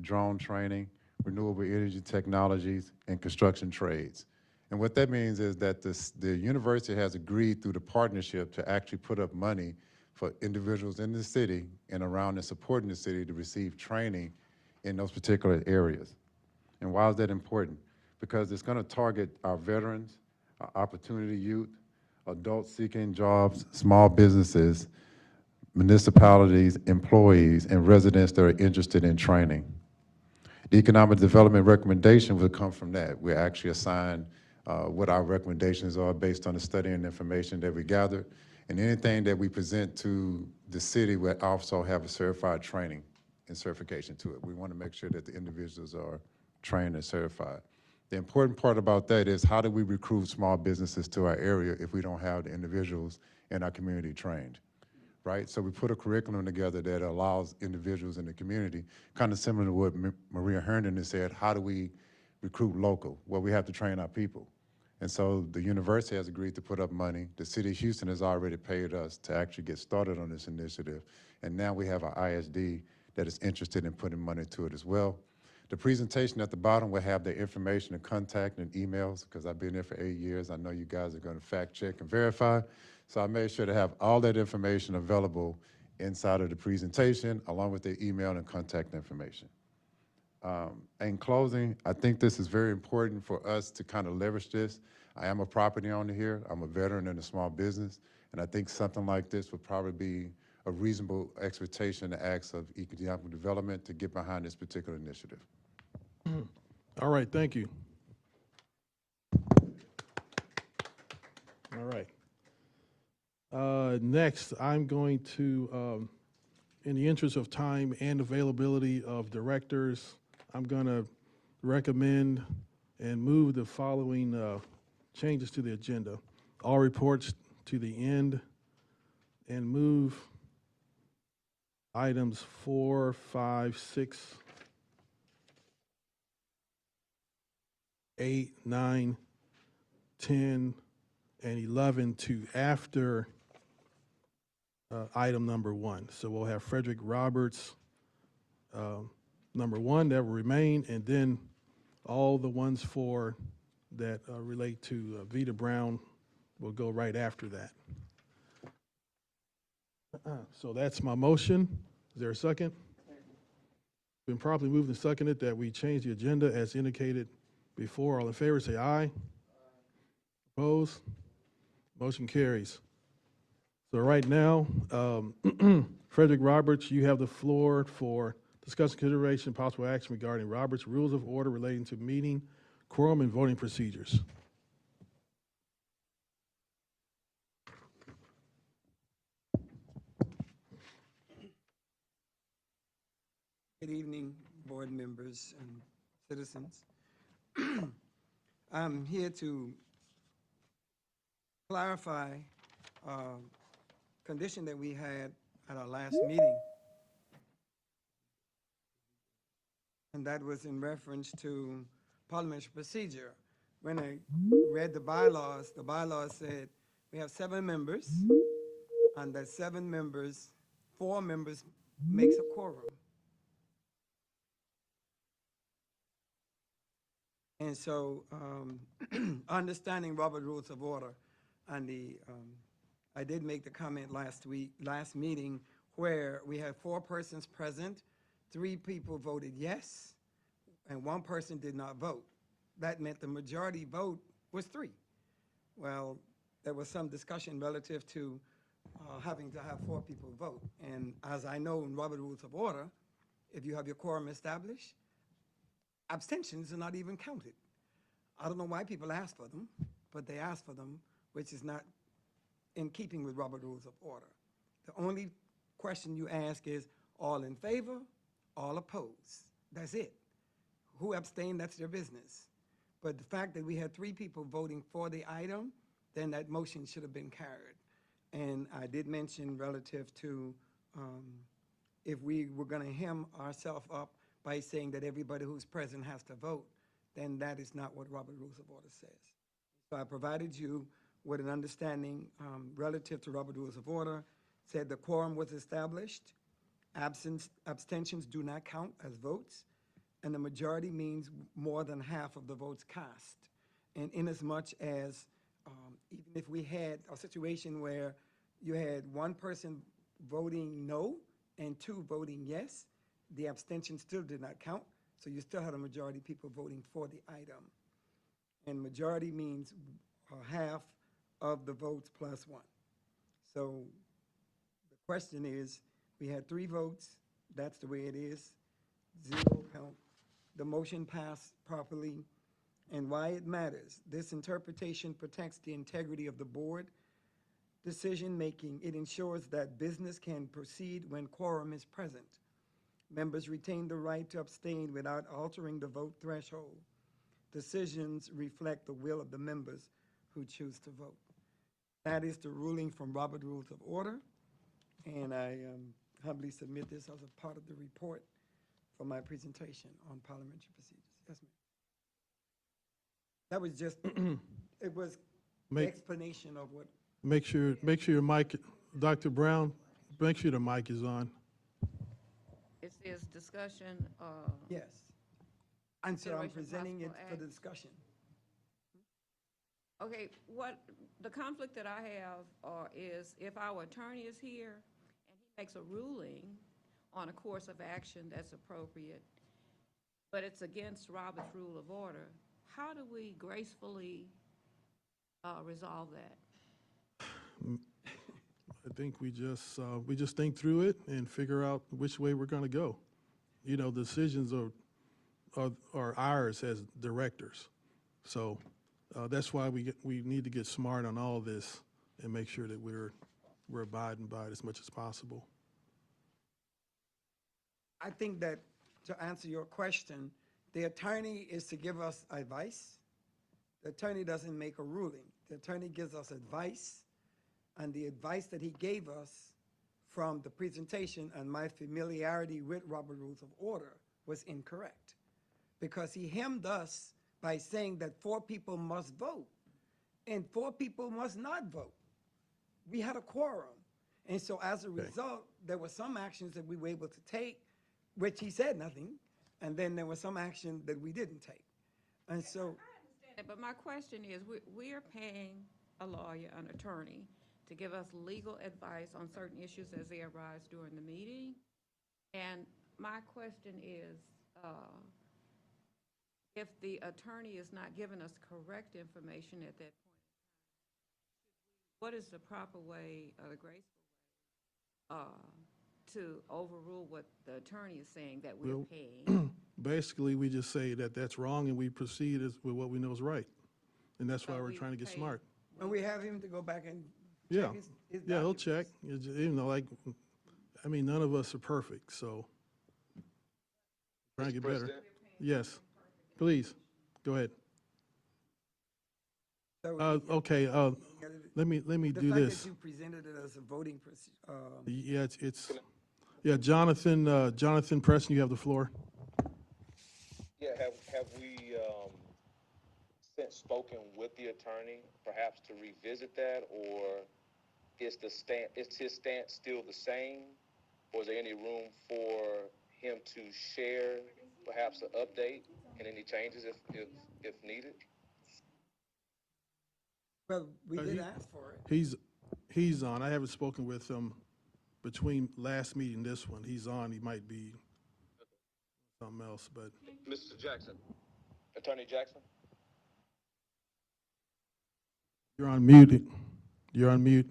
drone training, renewable energy technologies, and construction trades. And what that means is that the university has agreed through the partnership to actually put up money for individuals in the city and around and supporting the city to receive training in those particular areas. And why is that important? Because it's going to target our veterans, our opportunity youth, adults seeking jobs, small businesses, municipalities, employees, and residents that are interested in training. The economic development recommendation will come from that. We actually assign what our recommendations are based on the study and information that we gather. And anything that we present to the city will also have a certified training and certification to it. We want to make sure that the individuals are trained and certified. The important part about that is how do we recruit small businesses to our area if we don't have the individuals in our community trained, right? So we put a curriculum together that allows individuals in the community, kind of similar to what Maria Herndon has said, how do we recruit local? Well, we have to train our people. And so the university has agreed to put up money. The city of Houston has already paid us to actually get started on this initiative. And now we have an ISD that is interested in putting money to it as well. The presentation at the bottom will have their information and contact and emails, because I've been there for 8 years. I know you guys are going to fact check and verify. So I made sure to have all that information available inside of the presentation, along with their email and contact information. In closing, I think this is very important for us to kind of leverage this. I am a property owner here. I'm a veteran in a small business, and I think something like this would probably be a reasonable expectation to ask of economic development to get behind this particular initiative. All right, thank you. All right. Next, I'm going to, in the interest of time and availability of directors, I'm going to recommend and move the following changes to the agenda. All reports to the end, and move items 4, 5, 6, 8, 9, 10, and 11 to after item number 1. So we'll have Frederick Roberts, number 1, that will remain, and then all the ones for that relate to Vita Brown will go right after that. So that's my motion. Is there a second? Been properly moved and seconded that we change the agenda as indicated before. All in favor, say aye. Opposed? Motion carries. So right now, Frederick Roberts, you have the floor for discussion, consideration, possible action regarding Roberts' Rules of Order relating to meeting, quorum, and voting procedures. Good evening, board members and citizens. I'm here to clarify a condition that we had at our last meeting. And that was in reference to parliamentary procedure. When I read the bylaws said we have 7 members, and that 7 members, 4 members makes a quorum. And so, understanding Robert Rules of Order, and I did make the comment last meeting, where we had 4 persons present, 3 people voted yes, and 1 person did not vote. That meant the majority vote was 3. Well, there was some discussion relative to having to have 4 people vote. And as I know in Robert Rules of Order, if you have your quorum established, abstentions are not even counted. I don't know why people ask for them, but they ask for them, which is not in keeping with Robert Rules of Order. The only question you ask is, all in favor, all opposed. That's it. Who abstained, that's their business. But the fact that we had 3 people voting for the item, then that motion should have been carried. And I did mention relative to if we were going to hem ourselves up by saying that everybody who's present has to vote, then that is not what Robert Rules of Order says. So I provided you with an understanding relative to Robert Rules of Order, said the quorum was established, abstentions do not count as votes, and the majority means more than half of the votes cast. And inasmuch as, even if we had a situation where you had one person voting no and two voting yes, the abstention still did not count, so you still had a majority of people voting for the item. And majority means half of the votes plus one. So the question is, we had 3 votes, that's the way it is, 0 count. The motion passed properly, and why it matters. This interpretation protects the integrity of the board decision-making. It ensures that business can proceed when quorum is present. Members retain the right to abstain without altering the vote threshold. Decisions reflect the will of the members who choose to vote. That is the ruling from Robert Rules of Order, and I humbly submit this as a part of the report for my presentation on parliamentary procedures. Yes, ma'am. That was just, it was the Make- explanation of what. Make sure your mic, Dr. Brown, make sure the mic is on. It says discussion, Yes. And so I'm Consideration presenting it possible for act. the discussion. okay, what, the conflict that I have is if our attorney is here and he makes a ruling on a course of action that's appropriate, but it's against Robert's Rule of Order, how do we gracefully resolve that? I think we just think through it and figure out which way we're gonna go. You know, decisions are ours as directors. So that's why we need to get smart on all this and make sure that we're abiding by it as much as possible. I think that to answer your question, the attorney is to give us advice. The attorney doesn't make a ruling. The attorney gives us advice, and the advice that he gave us from the presentation and my familiarity with Robert Rules of Order was incorrect, because he hemmed us by saying that 4 people must vote and 4 people must not vote. We had a quorum. And so as a result, there were some actions that we were able to take, which he said nothing, and then there was some action that we didn't take. And so, I understand that, but my question is, we're paying a lawyer, an attorney, to give us legal advice on certain issues as they arise during the meeting. And my question is, if the attorney is not giving us correct information at that point, what is the proper way, or the graceful way, to overrule what the attorney is saying that we're Well, paying? Basically, we just say that that's wrong and we proceed with what we know is right. And that's why So we're we trying to get pay- smart. and we have him to go back and Yeah, check his yeah, he'll documents. check. You know, like, I mean, none of us are perfect, so trying to get better. Yes, please, go ahead. So Okay, let me the do fact this. that you presented it as a voting Yeah, yeah, Jonathan Preston, you have the floor. Yeah, have we since spoken with the attorney, perhaps to revisit that, or is his stance still the same, or is there any room for him to share perhaps an update and any changes if needed? well, we did he- ask for it. He's on. I haven't spoken with him between last meeting and this one. He's on. He might be something else, but Mr. Jackson, Attorney Jackson? you're on mute. You're on mute.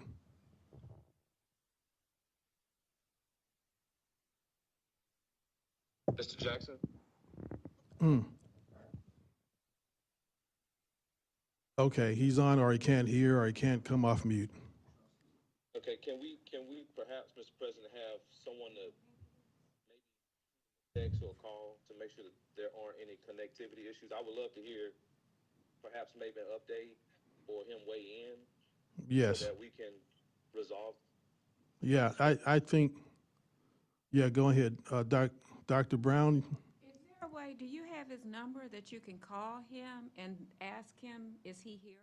Mr. Jackson? Okay, he's on, or he can't hear, or he can't come off mute. Okay, can we perhaps, Mr. President, have someone to maybe text or call to make sure that there aren't any connectivity issues? I would love to hear perhaps maybe an update or him weigh in. Yes. So that we can resolve. Yeah, I think, yeah, go ahead. Dr. Brown, Is there a way way, do you have his number that you can call him and ask him, is he hearing?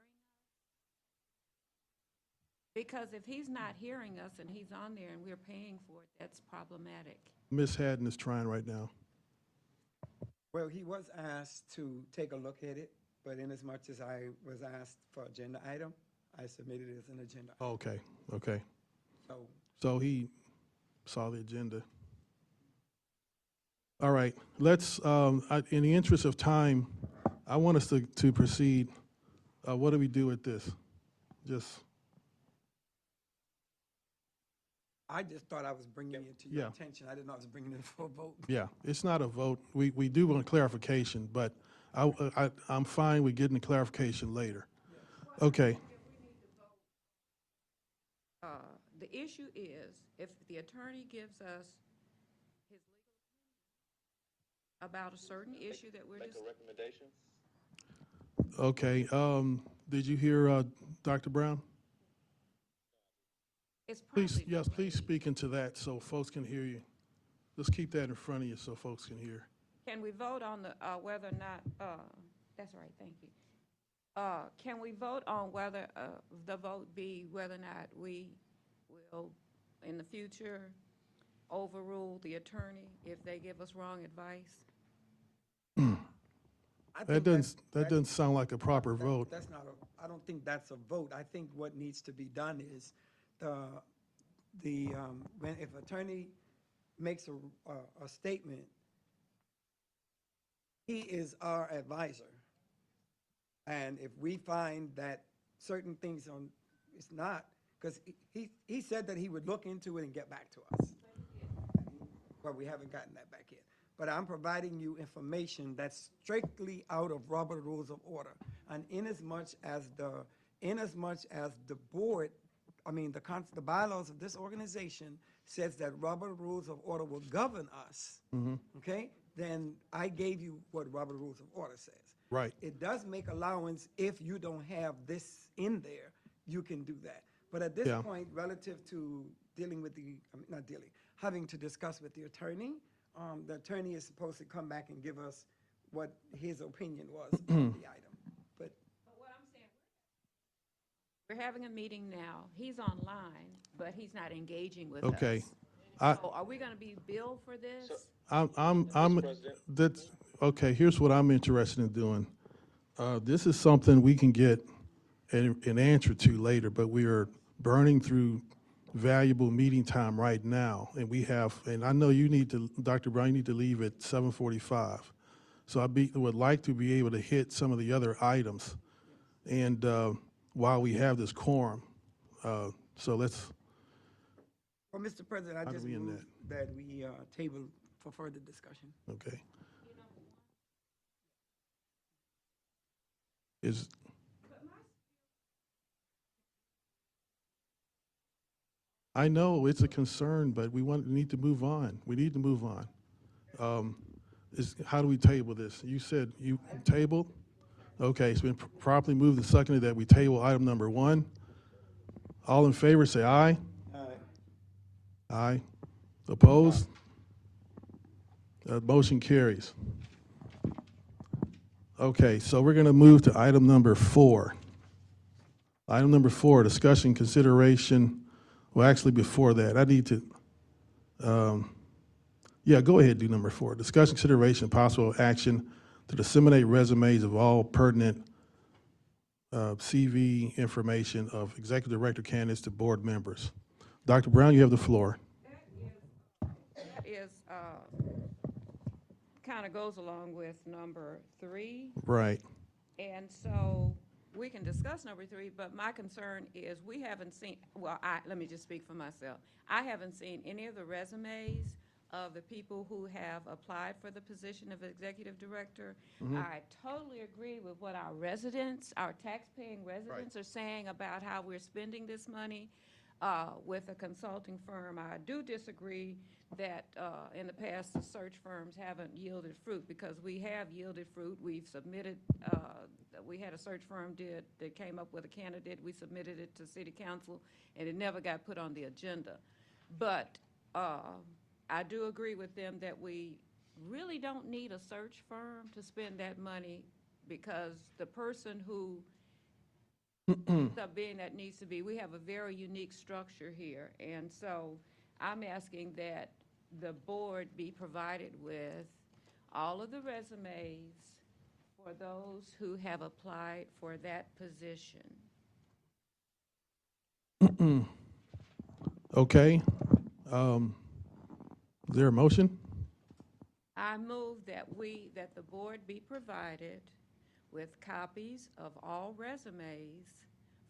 Because if he's not hearing us and he's on there and we're paying for it, that's problematic. Ms. Haddon is trying right now. Well, he was asked to take a look at it, but inasmuch as I was asked for agenda item, I submitted it as an agenda. Okay, okay. So So he saw the agenda. All right, let's, in the interest of time, I want us to proceed. What do we do with this? Just, I just thought I was bringing it to your Yeah. attention. I didn't know I was bringing it for a vote. yeah, it's not a vote. We do want clarification, but I'm fine with getting the clarification later. Okay, The issue is, if the attorney gives us his legal opinion about a certain issue that we're Make just, a recommendation? okay. Did you hear Dr. Brown? it's Please, probably. yes, please speak into that so folks can hear you. Just keep that in front of you so folks can hear. Can we vote on the, whether or not, that's right, thank you. Can we vote on whether, the vote be whether or not we will, in the future, overrule the attorney if they give us wrong advice? I That think doesn't sound like a proper vote. That's not a, I don't think that's a vote. I think what needs to be done is when, if attorney makes a statement, he is our advisor. And if we find that certain things it's not, because he said that he would look into it and get back to us. Well, we haven't gotten that back yet. But I'm providing you information that's strictly out of Robert Rules of Order. And inasmuch as the board, I mean, the bylaws of this organization says that Robert Rules of Order will govern us, okay? Then I gave you what Robert Rules of Order says. Right. It does make allowance if you don't have this in there, you can do that. But at this Yeah. point, relative to dealing with not dealing, having to discuss with the attorney is supposed to come back and give us what his opinion was on the item. But What I'm saying, we're having a meeting now. He's online, but he's not engaging with us. Okay. So are we gonna be billed for this? That's, okay, here's what I'm interested in doing. This is something we can get an answer to later, but we are burning through valuable meeting time right now. And we have, and I know you need to, Dr. Brown, you need to leave at 7:45. So would like to be able to hit some of the other items. And while we have this quorum, so let's, well, Mr. President, I How do just we end move that we table for further discussion. okay. Is, I know it's a concern, but we need to move on. We need to move on. How do we table this? You said you tabled? Okay, it's been properly moved and seconded that we table item number 1. All in favor, say aye. Aye. Opposed? Motion carries. Okay, so we're going to move to item number 4. Item number 4, discussion consideration. Well, actually, before that, I need to, yeah, go ahead, do number 4. Discussion consideration, possible action to disseminate resumes of all pertinent CV information of executive director candidates to board members. Dr. Brown, you have the floor. That is, kind of goes along with number 3. Right. And so we can discuss number 3, but my concern is we haven't seen, well, let me just speak for myself. I haven't seen any of the resumes of the people who have applied for the position of executive director. I totally agree with what our residents, our tax-paying residents are saying about how we're spending this money with a consulting firm. I do disagree that in the past, the search firms haven't yielded fruit, because we have yielded fruit. We've submitted, we had a search firm that came up with a candidate. We submitted it to city council, and it never got put on the agenda. But I do agree with them that we really don't need a search firm to spend that money, because the person who ends up being that needs to be, we have a very unique structure here. And so I'm asking that the board be provided with all of the resumes for those who have applied for that position. Okay. Is there a motion? I move that the board be provided with copies of all resumes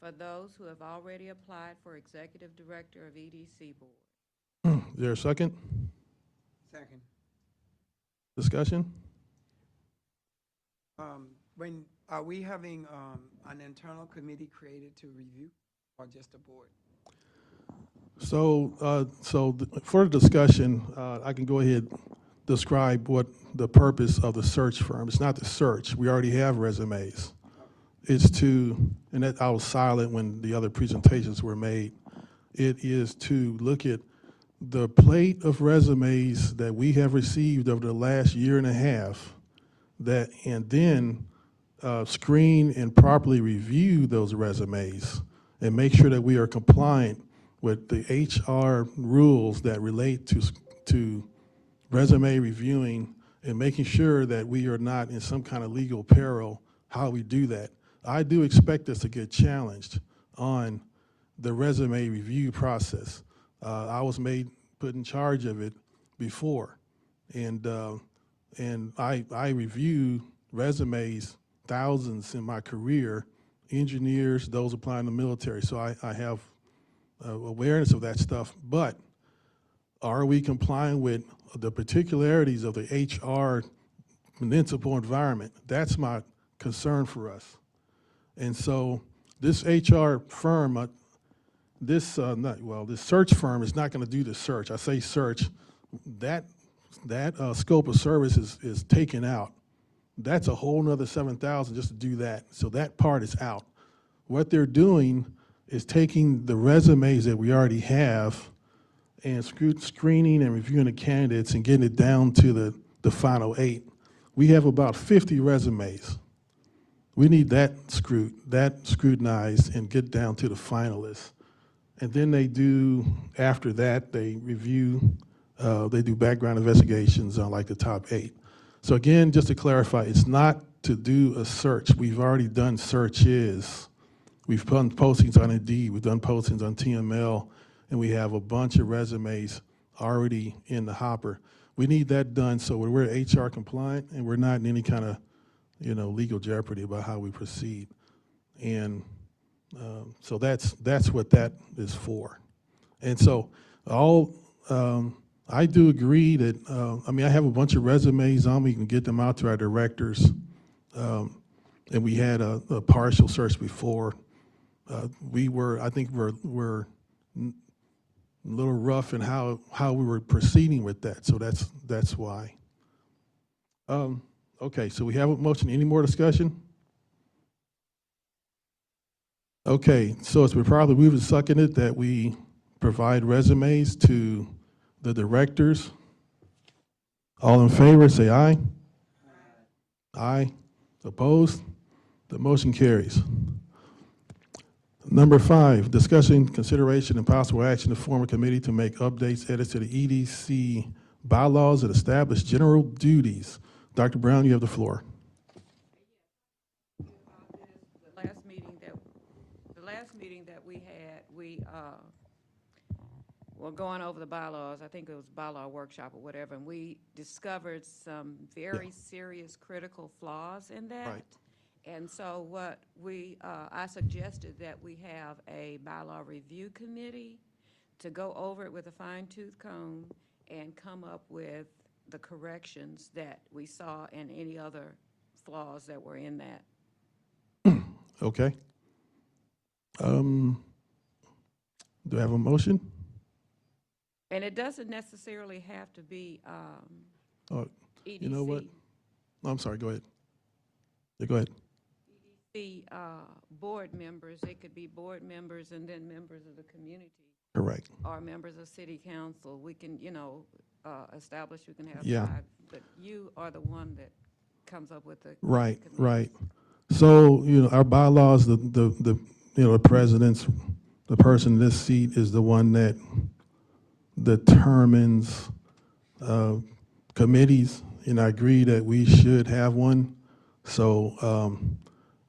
for those who have already applied for Executive Director of EDC Board. Is there a second? Second. Discussion? When, are we having an internal committee created to review, or just a board? So, for the discussion, I can go ahead describe what the purpose of the search firm. It's not to search. We already have resumes. It's to, and that I was silent when the other presentations were made. It is to look at the plate of resumes that we have received over the last year and a half, that, and then screen and properly review those resumes and make sure that we are compliant with the HR rules that relate to resume reviewing, and making sure that we are not in some kind of legal peril how we do that. I do expect us to get challenged on the resume review process. I was put in charge of it before, and I review resumes, thousands in my career, engineers, those applying in the military, so I have awareness of that stuff. But are we complying with the particularities of the HR municipal environment? That's my concern for us. And so this HR firm, this search firm is not going to do the search. I say search, that scope of service is taken out. That's a whole nother $7,000 just to do that. So that part is out. What they're doing is taking the resumes that we already have and screening and reviewing the candidates and getting it down to the final 8. We have about 50 resumes. We need that scrutinized and get down to the finalists. And then they do, after that, they review, they do background investigations on like the top 8. So again, just to clarify, it's not to do a search. We've already done searches. We've done postings on Indeed, we've done postings on TML, and we have a bunch of resumes already in the hopper. We need that done so we're HR compliant and we're not in any kind of, legal jeopardy about how we proceed. And so that's what that is for. And so I do agree that, I have a bunch of resumes on, we can get them out to our directors. And we had a partial search before. I think we're a little rough in how we were proceeding with that, so that's why. Okay, so we have a motion. Any more discussion? Okay, so it's been probably moved and seconded that we provide resumes to the directors. All in favor, say aye. Aye. Opposed? The motion carries. Number 5, discussion, consideration, and possible action to form a committee to make updates, edits to the EDC bylaws that establish general duties. Dr. Brown, you have the floor. The last meeting that we had, we were going over the bylaws. I think it was bylaw workshop or whatever, and we discovered some very serious critical flaws in that. Right. And so what I suggested that we have a bylaw review committee to go over it with a fine-tooth comb and come up with the corrections that we saw and any other flaws that were in that. Okay. Do I have a motion? And it doesn't necessarily have to be EDC. You know what? No, I'm sorry, go ahead. Yeah, go ahead. EDC board members, it could be board members and then members of the community Correct. or members of city council, we can, establish we can have Yeah. 5, but you are the one that comes up with the Right, committees. right. So, our bylaws, the president's, the person in this seat is the one that determines committees, and I agree that we should have one. So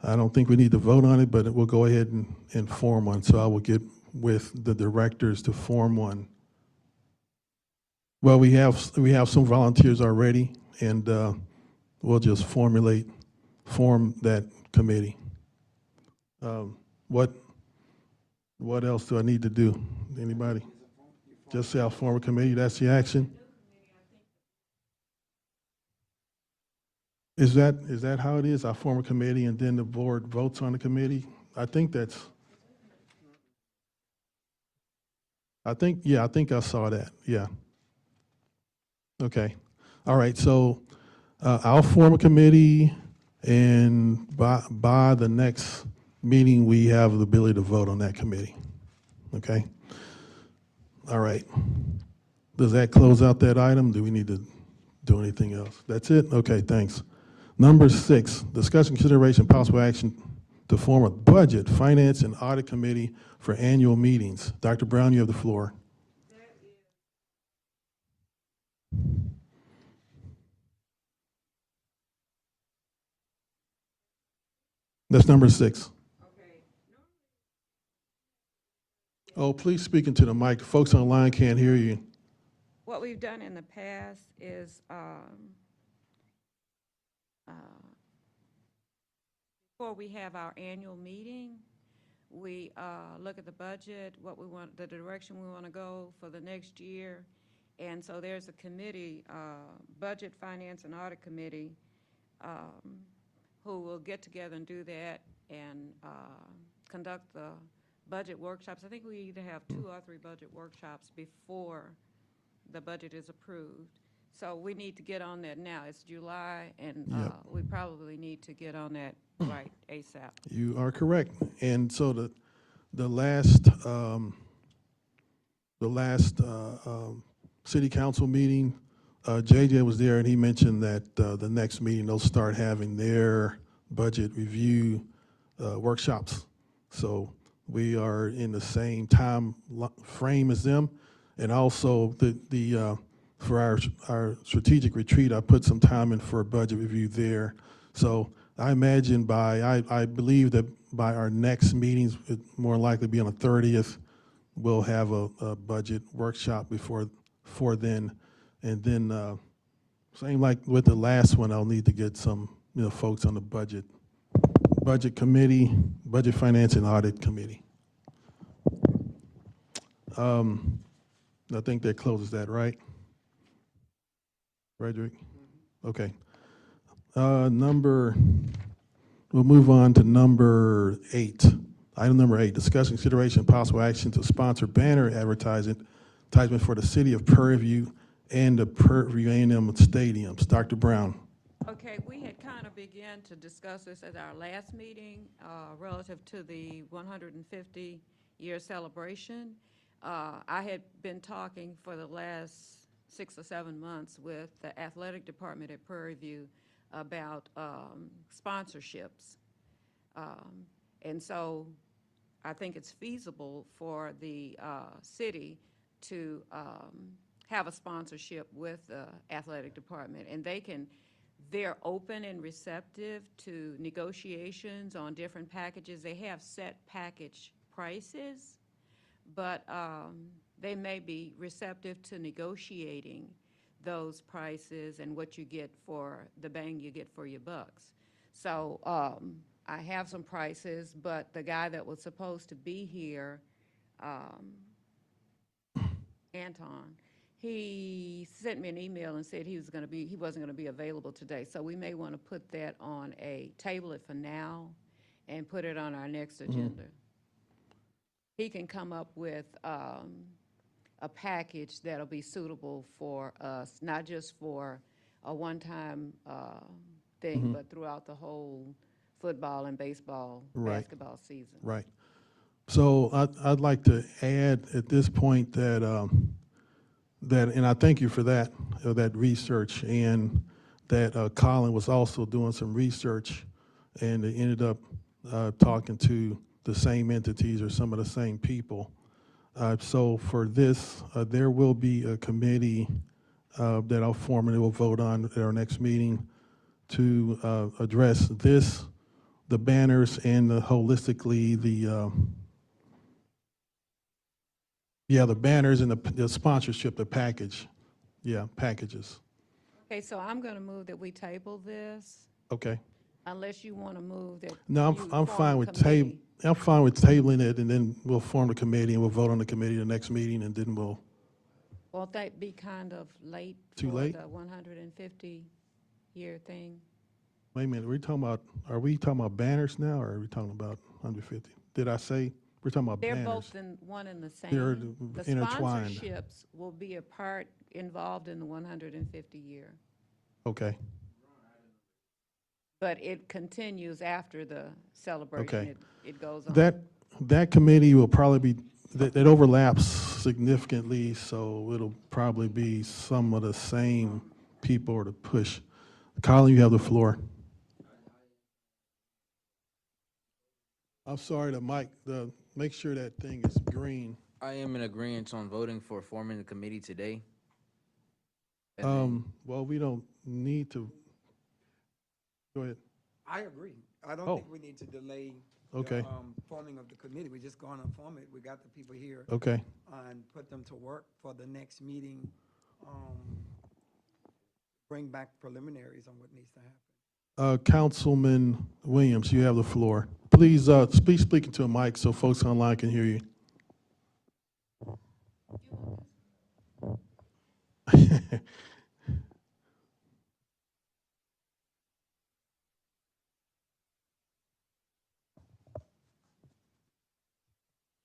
I don't think we need to vote on it, but we'll go ahead and form one. So I will get with the directors to form one. Well, we have some volunteers already, and we'll just form that committee. What else do I need to do? Anybody? Just say I'll form a committee, that's the action? Is that how it is? I form a committee and then the board votes on the committee? I think I saw that, yeah. Okay, all right, so I'll form a committee, and by the next meeting, we have the ability to vote on that committee, okay? All right. Does that close out that item? Do we need to do anything else? That's it? Okay, thanks. Number 6, discussion, consideration, possible action to form a budget, finance, and audit committee for annual meetings. Dr. Brown, you have the floor. That's number 6. Oh, please speak into the mic. Folks online can't hear you. What we've done in the past is, before we have our annual meeting, we look at the budget, what we want, the direction we want to go for the next year. And so there's a committee, Budget, Finance, and Audit Committee, who will get together and do that and conduct the budget workshops. I think we either have 2 or 3 budget workshops before the budget is approved. So we need to get on that now. It's July, and Yep. we probably need to get on that right ASAP. You are correct. And so the last city council meeting, JJ was there, and he mentioned that the next meeting, they'll start having their budget review workshops. So we are in the same time frame as them. And also for our strategic retreat, I put some time in for a budget review there. So I imagine I believe that by our next meetings, it more likely be on the 30th, we'll have a budget workshop before then. And then same like with the last one, I'll need to get some folks on the budget committee, budget, finance, and audit committee. I think that closes that, right? Frederick? Okay. We'll move on to number 8. Item number 8, discussion, consideration, possible action to sponsor banner advertisement for the city of Prairie View and the Prairie View A&M stadiums. Dr. Brown. Okay, we had kind of began to discuss this at our last meeting relative to the 150-year celebration. I had been talking for the last 6 or 7 months with the athletic department at Prairie View about sponsorships. And so I think it's feasible for the city to have a sponsorship with the athletic department. And they're open and receptive to negotiations on different packages. They have set package prices, but they may be receptive to negotiating those prices and what you get for the bang you get for your bucks. So I have some prices, but the guy that was supposed to be here, Anton, he sent me an email and said he wasn't going to be available today. So we may want to put that on table it for now and put it on our next agenda. He can come up with a package that'll be suitable for us, not just for a one-time thing, but throughout the whole football and baseball, Right. basketball season. Right. So I'd like to add at this point that, and I thank you for that research, and that Colin was also doing some research, and they ended up talking to the same entities or some of the same people. So for this, there will be a committee that I'll form and we'll vote on at our next meeting to address this, the banners, and holistically the banners and the sponsorship, the package, packages. Okay, so I'm going to move that we table this, Okay. unless you want to move that. No, you I'm form fine a with committee. I'm fine with tabling it, and then we'll form the committee and we'll vote on the committee the next meeting, and then we'll. Won't that be kind of late Too for late? the 150-year thing? Wait a minute, are we talking about banners now, or are we talking about 150? Did I say, we're talking about They're banners? both in one and the same. They're The intertwined. sponsorships will be a part involved in the 150-year, Okay, but it continues after the celebration. Okay. It goes on. that committee will probably be, that overlaps significantly, so it'll probably be some of the same people to push. Colin, you have the floor. I'm sorry, make sure that thing is green. I am in agreement on voting for forming the committee today. And then- Well, we don't need to, go ahead. I agree. I don't Oh. think we need to delay Okay. the forming of the committee. We're just going to form it. We got the people here Okay, and put them to work for the next meeting. Bring back preliminaries on what needs to happen. Councilman Williams, you have the floor. Please, speaking to a mic so folks online can hear you.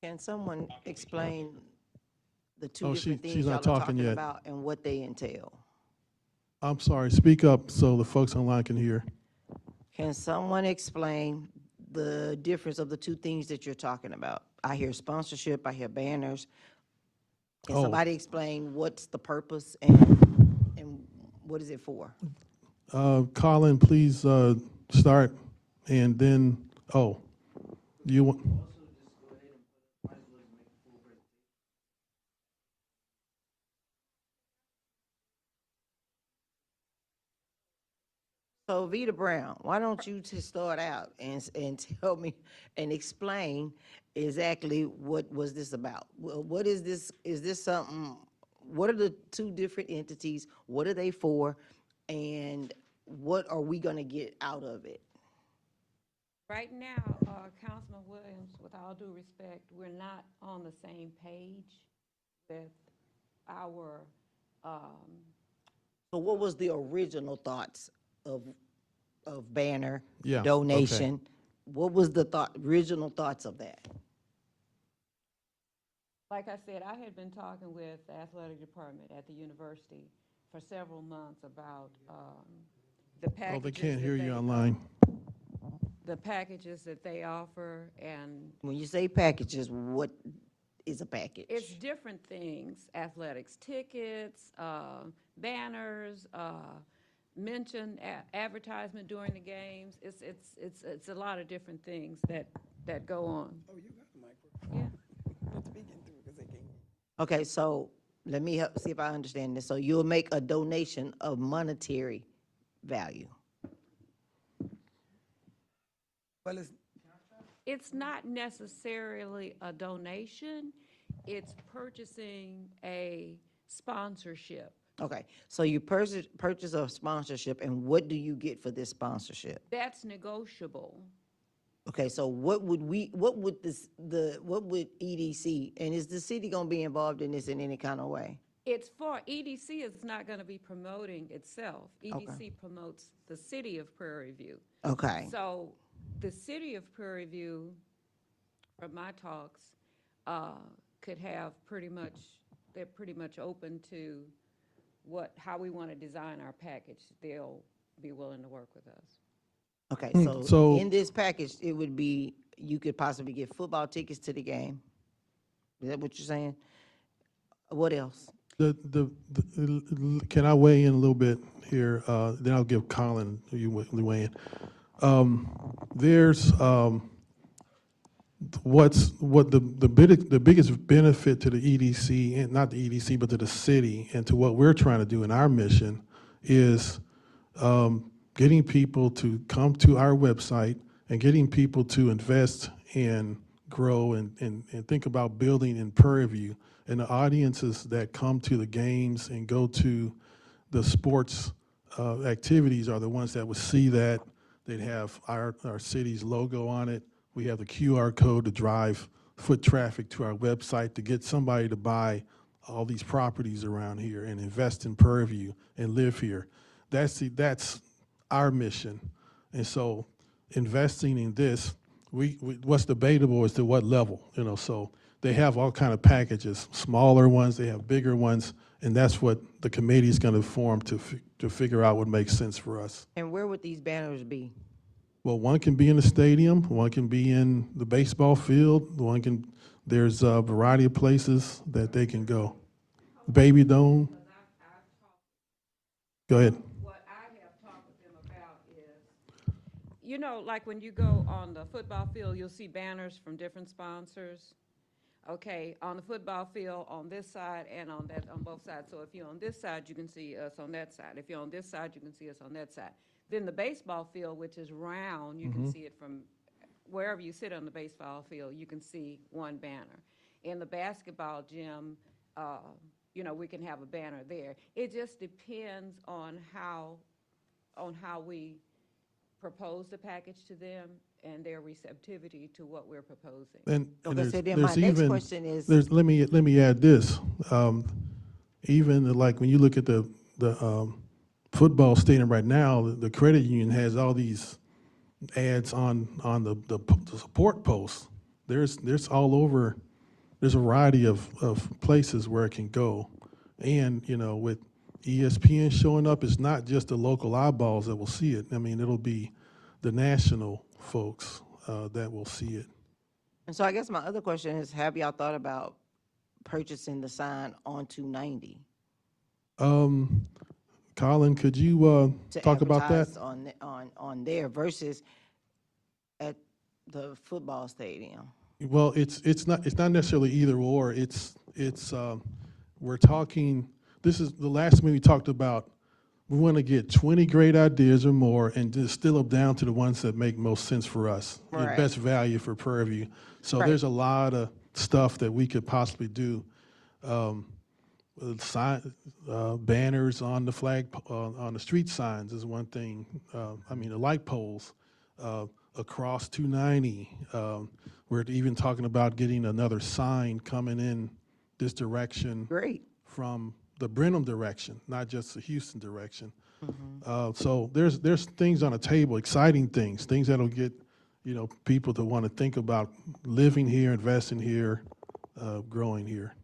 Can someone explain the two Oh, different she's things y'all are not talking talking yet. about and what they entail? I'm sorry, speak up so the folks online can hear. Can someone explain the difference of the two things that you're talking about? I hear sponsorship, I hear banners. Can Oh. somebody explain what's the purpose and what is it for? Colin, please start, and then, you want? So Vita Brown, why don't you just start out and tell me and explain exactly what was this about? What is this? Is this something? What are the two different entities? What are they for? And what are we gonna get out of it? Right now, Councilman Williams, with all due respect, we're not on the same page with our, So what was the original thoughts of banner, Yeah, donation? What was the original thoughts of that? like I said, I had been talking with the athletic department at the university for several months about the packages. Oh, they can't that hear you they- online. The packages that they offer, and When you say packages, what is a package? it's different things: athletics tickets, banners, mention advertisement during the games. It's a lot of different things that go on. Oh, you got the microphone. Yeah. Let's begin through because they can't. Okay, so let me see if I understand this. So you'll make a donation of monetary value. Well, It's not necessarily a donation. It's purchasing a sponsorship. Okay, so you purchase a sponsorship, and what do you get for this sponsorship? That's negotiable. Okay, so what would EDC, and is the city gonna be involved in this in any kind of way? It's for, EDC is not going to be promoting itself. EDC promotes the city of Prairie View. Okay, So the city of Prairie View, from my talks, could have they're pretty much open to how we want to design our package. They'll be willing to work with us. Okay, so- so in this package, it would be, you could possibly get football tickets to the game. Is that what you're saying? What else? Can I weigh in a little bit here? Then I'll give Colin you weigh in. There's what the biggest benefit to the EDC, and not the EDC, but to the city and to what we're trying to do in our mission is getting people to come to our website and getting people to invest and grow and think about building in Prairie View. And the audiences that come to the games and go to the sports activities are the ones that would see that. They'd have our city's logo on it. We have the QR code to drive foot traffic to our website to get somebody to buy all these properties around here and invest in Prairie View and live here. That's our mission. And so investing in this, what's debatable is to what level, so they have all kind of packages, smaller ones, they have bigger ones, and that's what the committee is going to form to figure out what makes sense for us. And where would these banners be? Well, one can be in the stadium, one can be in the baseball field, there's a variety of places that they can go. Baby Dome. Go ahead. What I have talked with them about is, like when you go on the football field, you'll see banners from different sponsors. Okay, on the football field, on this side and on both sides. So if you're on this side, you can see us on that side. If you're on this side, you can see us on that side. Then the baseball field, which is round, you can see it from wherever you sit on the baseball field, you can see one banner. In the basketball gym, we can have a banner there. It just depends on how we propose the package to them and their receptivity to what we're proposing. And Okay, so then there's my next even, question is- let me add this. Even like when you look at the football stadium right now, the credit union has all these ads on the support posts. There's all over. There's a variety of places where it can go, and with ESPN showing up, it's not just the local eyeballs that will see it. I mean, it'll be the national folks that will see it. And so I guess my other question is, have y'all thought about purchasing the sign on 290? Colin, could you To talk about that? advertise on there versus at the football stadium? Well, it's not necessarily either or. We're talking. This is the last thing we talked about. We want to get 20 great ideas or more and distill them down to the ones that make most sense for us, the Right. best value for Prairie View. So Right. there's a lot of stuff that we could possibly do. Banners on the flag, on the street signs is one thing. The light poles across 290. We're even talking about getting another sign coming in this direction. Great. From the Brenham direction, not just the Houston direction. So there's things on the table, exciting things that'll get people to want to think about living here, investing here, growing here.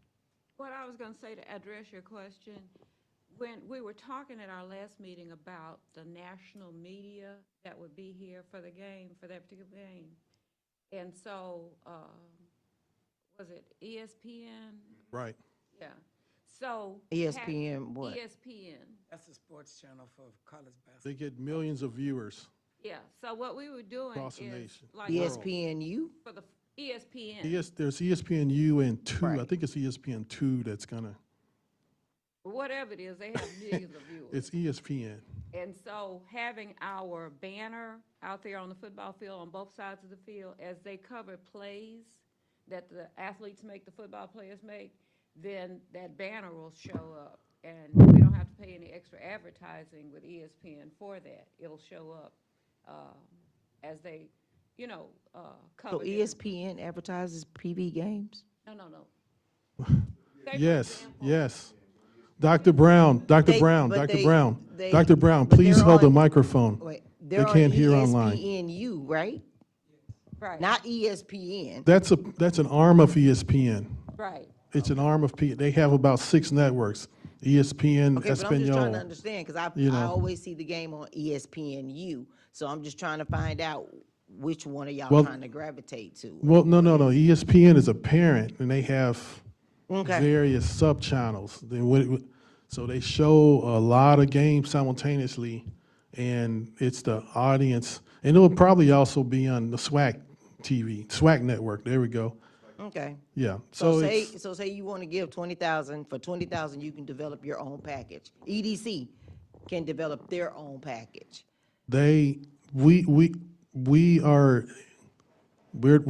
What I was going to say to address your question, when we were talking at our last meeting about the national media that would be here for the game, for that particular game, and so was it ESPN? Right. Yeah. So ESPN what? ESPN. That's the sports channel for college basketball. They get millions of viewers. Yeah. So what we were doing Across the is nation. like ESPNU? for the ESPN. There's ESPNU and 2. I Right. think it's ESPN2 that's gonna. Whatever it is, they have millions of viewers. It's ESPN. And so having our banner out there on the football field on both sides of the field, as they cover plays that the athletes make, the football players make, then that banner will show up. And we don't have to pay any extra advertising with ESPN for that. It'll show up as they, cover. So different- ESPN advertises PV games? No. Say, for Yes, example, yes. Dr. Brown, Dr. They- Brown, but Dr. they- Brown, they- Dr. Brown, but please they're hold the on- microphone. Wait, They they're on can't hear online. ESPNU, right? Right. Not ESPN. That's an arm of ESPN. Right. It's an arm of P. They have about 6 networks. ESPN, Okay, but I'm just trying to Espanol. understand, because You I know. always see the game on ESPNU, so I'm just trying to find out which one of y'all Well- trying to gravitate to. Well, no, What no, no. is- ESPN is a parent, and they have Okay. various sub-channels. So they show a lot of games simultaneously, and it's the audience. And it will probably also be on the SWAC TV, SWAC network. There we go. Okay. Yeah. So it's, say you want to give 20,000, for 20,000, you can develop your own package. EDC can develop their own package. we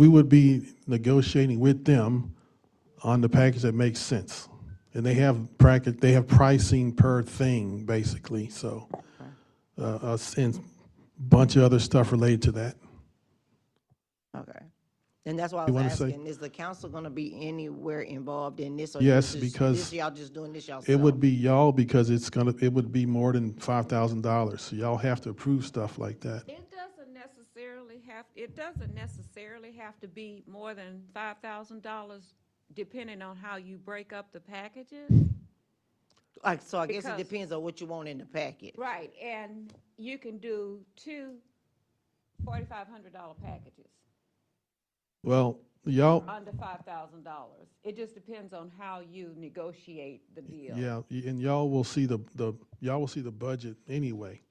would be negotiating with them on the package that makes sense. And they have pricing per thing, basically, so, and bunch of other stuff related to that. Okay. And that's why I You was wanna say- asking, is the council gonna be anywhere involved in this? Or Yes, this is- because This, y'all just doing this yourself? It would be y'all because it would be more than $5,000, so y'all have to approve stuff like that. It doesn't necessarily have to be more than $5,000, depending on how you break up the packages. Like, so I guess it Because- depends on what you want in the package. Right, and you can do two $4,500 packages Well, y'all, under $5,000. It just depends on how you negotiate the deal. yeah, and y'all will see y'all will see the budget anyway,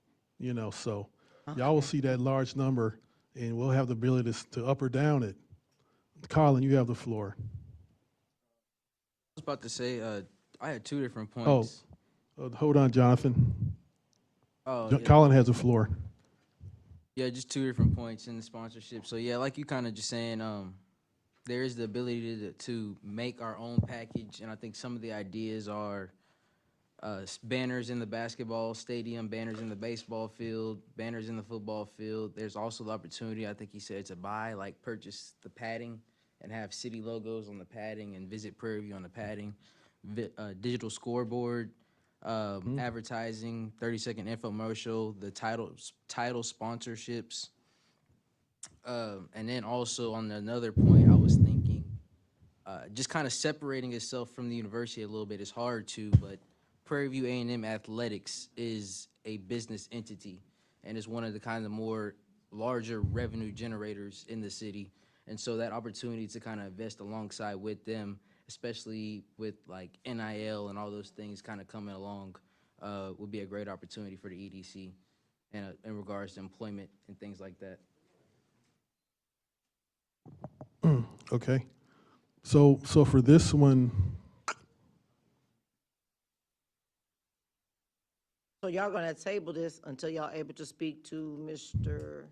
so y'all will see that large number, and we'll have the ability to up or down it. Colin, you have the floor. I was about to say, I had two different Oh, points. hold on, Jonathan. Oh, yeah. Colin has the floor. Yeah, just two different points in the sponsorship. So yeah, like you kind of just saying, there is the ability to make our own package, and I think some of the ideas are banners in the basketball stadium, banners in the baseball field, banners in the football field. There's also the opportunity, I think he said, to purchase the padding and have city logos on the padding and Visit Prairie View on the padding, digital scoreboard, advertising, 30-second infomercial, the title sponsorships. And then also on another point, I was thinking, just kind of separating itself from the university a little bit is hard to, but Prairie View A&M Athletics is a business entity and is one of the kind of more larger revenue generators in the city. And so that opportunity to kind of invest alongside with them, especially with like NIL and all those things kind of coming along, would be a great opportunity for the EDC and in regards to employment and things like that. Okay. So for this one, So y'all gonna table this until y'all able to speak to Mr.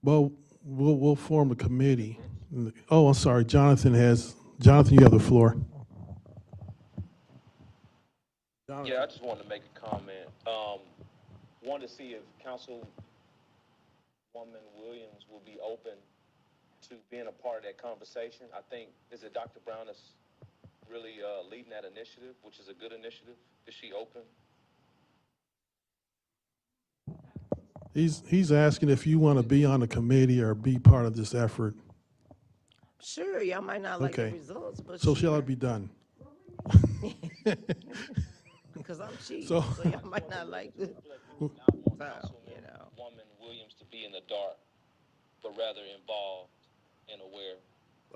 well, we'll form a committee. Oh, I'm sorry, Jonathan, you have the floor. Yeah, I just wanted to make a comment. Wanted to see if Councilwoman Williams will be open to being a part of that conversation. I think, is it Dr. Brown that's really leading that initiative, which is a good initiative? Is she open? He's asking if you want to be on the committee or be part of this effort. Sure, y'all might not like the Okay. results, but So sure. shall it be done? Because I'm cheap, So- so y'all might not like the, Not want Councilwoman Williams to be in the dark, but rather involved and aware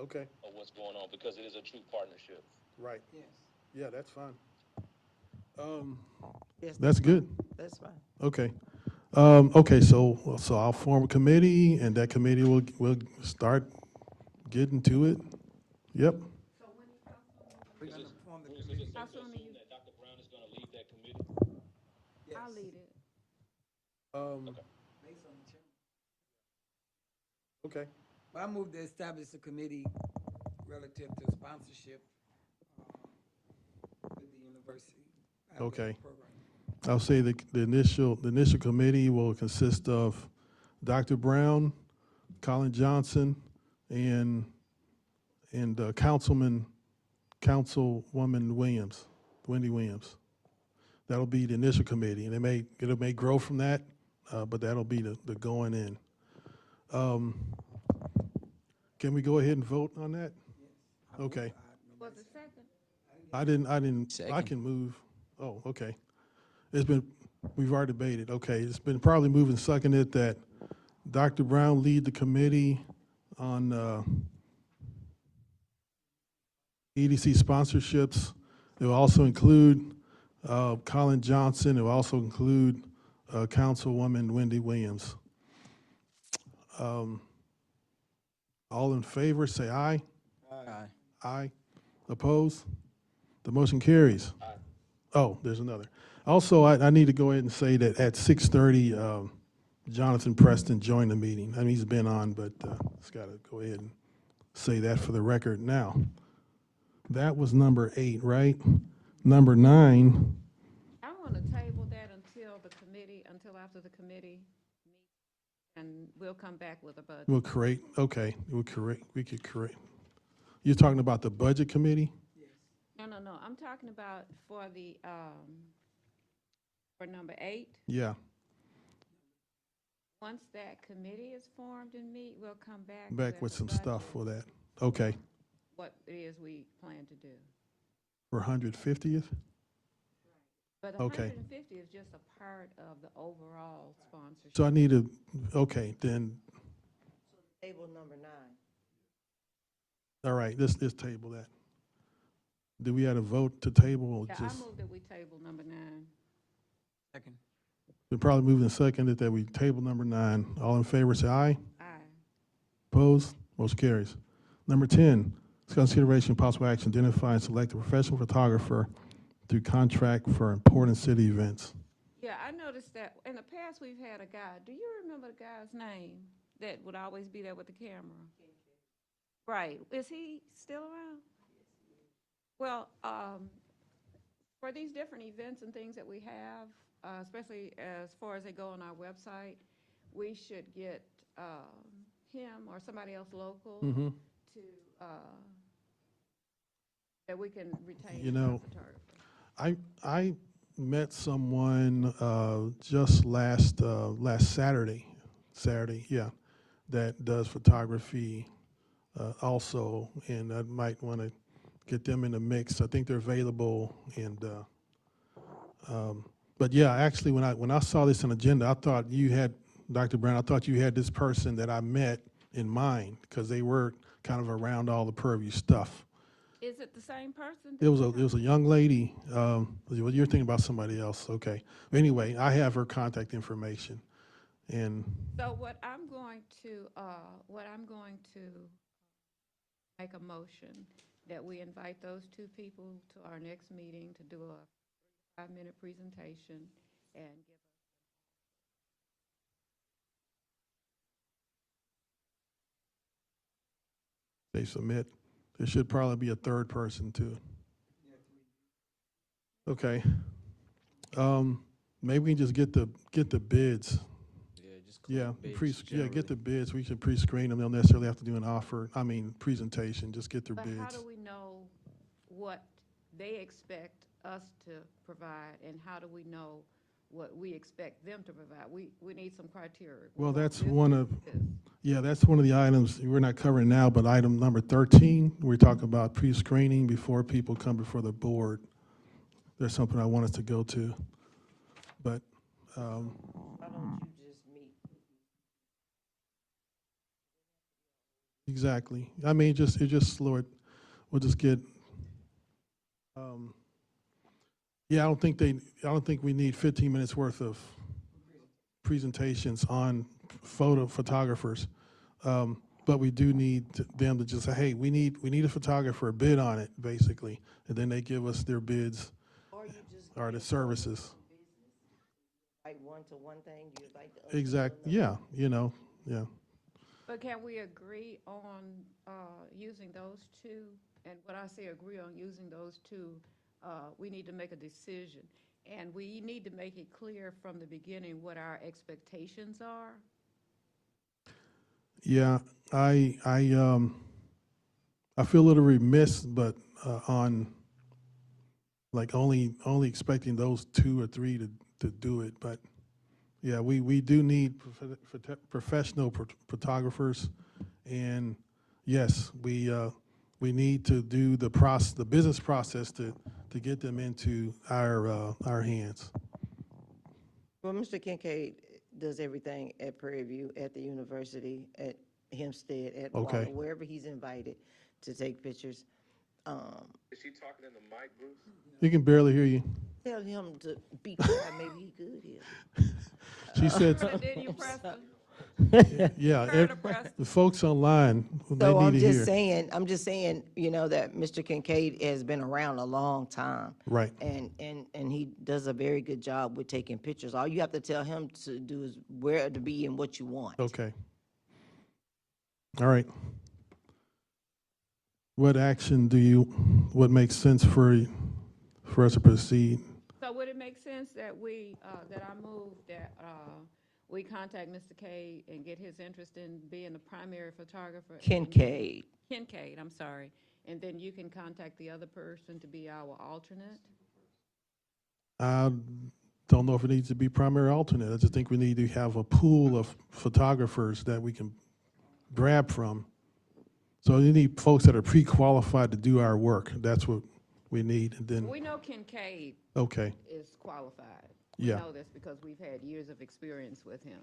Okay, of what's going on, because it is a true partnership. right. Yes. Yeah, that's fine. Yes, That's fine. good. That's fine. Okay. Okay, so I'll form a committee, and that committee will start getting to it. Yep. We're gonna form the Is committee. it How safe to soon are assume you- that Dr. Brown is gonna lead that committee? I'll lead it. Based on the chairman. Okay. Well, I move to establish a committee relative to sponsorship with the university. athletic Okay. program. I'll say the initial committee will consist of Dr. Brown, Colin Johnson, and Councilwoman Williams, Wendy Williams. That'll be the initial committee, and it may grow from that, but that'll be the going in. Can we go ahead and vote on that? Okay. Was it second? I didn't, I Second. can move. Oh, okay. We've already debated, okay. It's been probably moved and seconded that Dr. Brown lead the committee on EDC sponsorships. It will also include Colin Johnson. It will also include Councilwoman Wendy Williams. All in favor, say aye. Aye. Aye. Opposed? The motion carries. Oh, there's another. Also, I need to go ahead and say that at 6:30, Jonathan Preston joined the meeting. I mean, he's been on, but just got to go ahead and say that for the record now. That was number 8, right? Number 9, I want to table that until after the committee meets, and we'll come back with a budget. we could correct. You're talking about the budget committee? No, I'm talking about for the, for number 8. Yeah, Once that committee is formed and meet, we'll come back. back with a some stuff budget, for that. Okay, what it is we plan to do. for 150th? But Okay. 150 is just a part of the overall sponsorship. So I need to, okay, then, Table number 9. all right, let's table that. Do we have a vote to table or Yeah, I just? move that we table number 9. Second. We probably moved and seconded that we table number 9. All in favor, say aye. Aye. Opposed? Motion carries. Number 10, discuss consideration of possible action to identify and select a professional photographer through contract for important city events. Yeah, I noticed that in the past we've had a guy. Do you remember the guy's name that would always be there with the camera? Right. Is he still around? Well, for these different events and things that we have, especially as far as they go on our website, we should get him or somebody else local Mm-hmm. to, that we can retain You as know, our photographer. I met someone just last Saturday, yeah, that does photography also, and I might want to get them in the mix. I think they're available, and but yeah, actually, when I saw this on agenda, I thought you had, Dr. Brown, I thought you had this person that I met in mind because they were kind of around all the purview stuff. Is it the same person? It was a young lady. Well, you're thinking about somebody else, okay? Anyway, I have her contact information, and So what I'm going to make a motion that we invite those 2 people to our next meeting to do a 5-minute presentation and give they submit. There should probably be a third person too. Okay. Maybe we can just get the bids. Yeah, just Yeah, collect bids generally. get the bids. We should pre-screen them. They don't necessarily have to do an presentation. Just get their But bids. how do we know what they expect us to provide, and how do we know what we expect them to provide? We need some criteria. We Well, want that's this, one of, this. yeah, that's one of the items we're not covering now, but item number 13, we talk about pre-screening before people come before the board. There's something I want us to go to, but, Why don't you just meet? exactly. I mean, it just slow it. We'll just get, yeah, I don't think we need 15 minutes worth of presentations on photographers. But we do need them to just say, hey, we need a photographer, bid on it, basically. And then they give us their bids Or you just. or the services. Like one-to-one thing, you like the other. Exactly, yeah, yeah. But can we agree on using those 2? And when I say agree on using those 2, we need to make a decision. And we need to make it clear from the beginning what our expectations are. Yeah, I feel a little remiss, but on like only expecting those 2 or 3 to do it. But yeah, we do need professional photographers, and yes, we need to do the business process to to get them into our hands. Well, Mr. Kincaid does everything at Prairie View, at the university, at Hempstead, at Okay. Waller, wherever he's invited to take pictures. Is she talking in the mic, Bruce? We can barely hear you. Tell him to be quiet, maybe he could hear. She said, Heard it, didn't you, Preston? yeah, Heard it, Preston. the folks online, they So need I'm to just hear. saying, you know, that Mr. Kincaid has been around a long time. Right. And he does a very good job with taking pictures. All you have to tell him to do is where to be and what you want. Okay. All right. What action what makes sense for us to proceed? So would it make sense that that I move that, we contact Mr. Cade and get his interest in being the primary photographer? Kincaid. Kincaid, I'm sorry. And then you can contact the other person to be our alternate? I don't know if it needs to be primary alternate. I just think we need to have a pool of photographers that we can grab from. So you need folks that are pre-qualified to do our work. That's what we need. And then, We know Kincaid okay, is qualified. Yeah. We know this because we've had years of experience with him.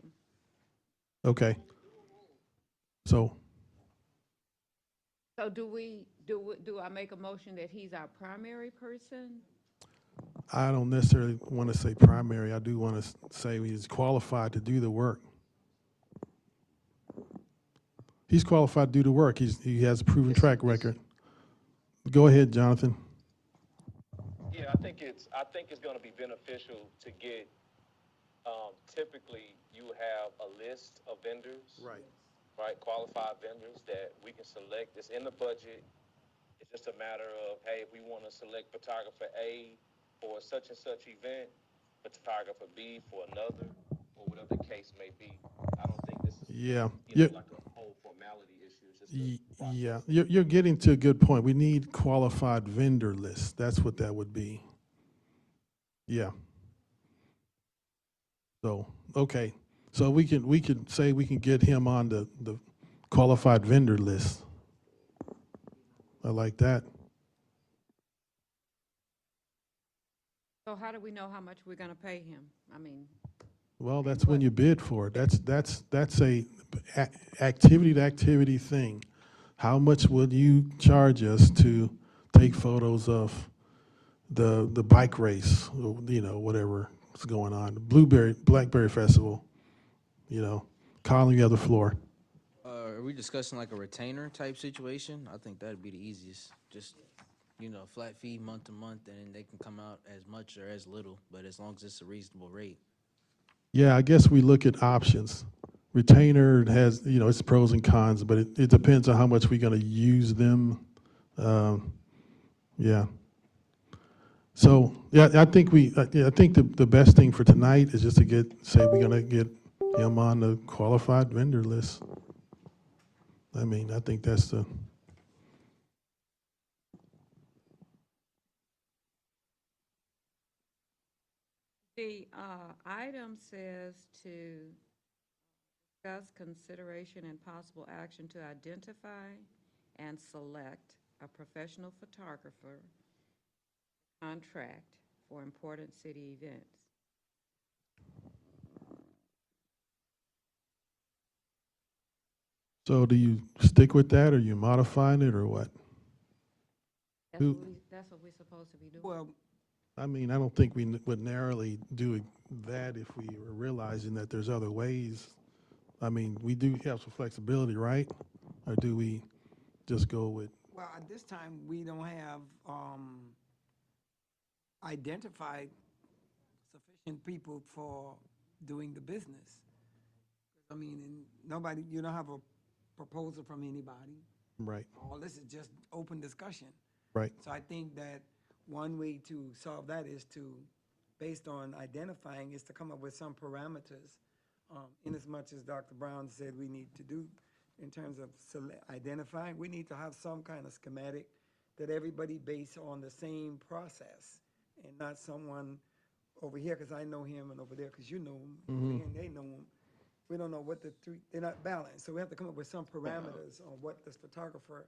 okay. So, So do I make a motion that he's our primary person? I don't necessarily want to say primary. I do want to say he's qualified to do the work. He's qualified to do the work. He has a proven track record. Go ahead, Jonathan. Yeah, I think it's going to be beneficial to get. Typically, you have a list of vendors, right? Qualified vendors that we can select. It's in the budget. It's just a matter of, hey, if we want to select photographer A for such and such event, photographer B for another, or whatever the case may be. I don't think this is Yeah. like a whole formality issue. It's just a Yeah, you're getting to a good point. We need qualified vendor lists. That's what that would be. Yeah. So, okay. So we can say we can get him on the qualified vendor list. I like that. So how do we know how much we're gonna pay him? I mean, Well, that's when you bid for it. That's a activity to activity thing. How much would you charge us to take photos of the bike race, you know, whatever is going on, Blackberry Festival, you know, calling the other floor. Are we discussing like a retainer type situation? I think that'd be the easiest. Just, you know, flat fee month to month, and they can come out as much or as little, but as long as it's a reasonable rate. Yeah, I guess we look at options. Retainer has, you know, its pros and cons, but it depends on how much we're going to use them. Yeah. So yeah, I think the best thing for tonight is just to say we're going to get him on the qualified vendor list. I mean, I think that's the. the item says to discuss consideration and possible action to identify and select a professional photographer contract for important city events. So do you stick with that, or you modifying it, or what? That's what we're supposed to be doing. Well, I mean, I don't think we would narrowly do that if we were realizing that there's other ways. I mean, we do have some flexibility, right? Or do we just go with? well, at this time, we don't have identified sufficient people for doing the business. I mean, and you don't have a proposal from anybody. Right, All this is just open discussion. right. So I think that one way to solve that is based on identifying, is to come up with some parameters, in as much as Dr. Brown said we need to do in terms of identifying. We need to have some kind of schematic that everybody base on the same process, and not someone over here because I know him and over there because you know him, over here and they know him. We don't know what they're not balanced. So we have to come up with some parameters on what this photographer,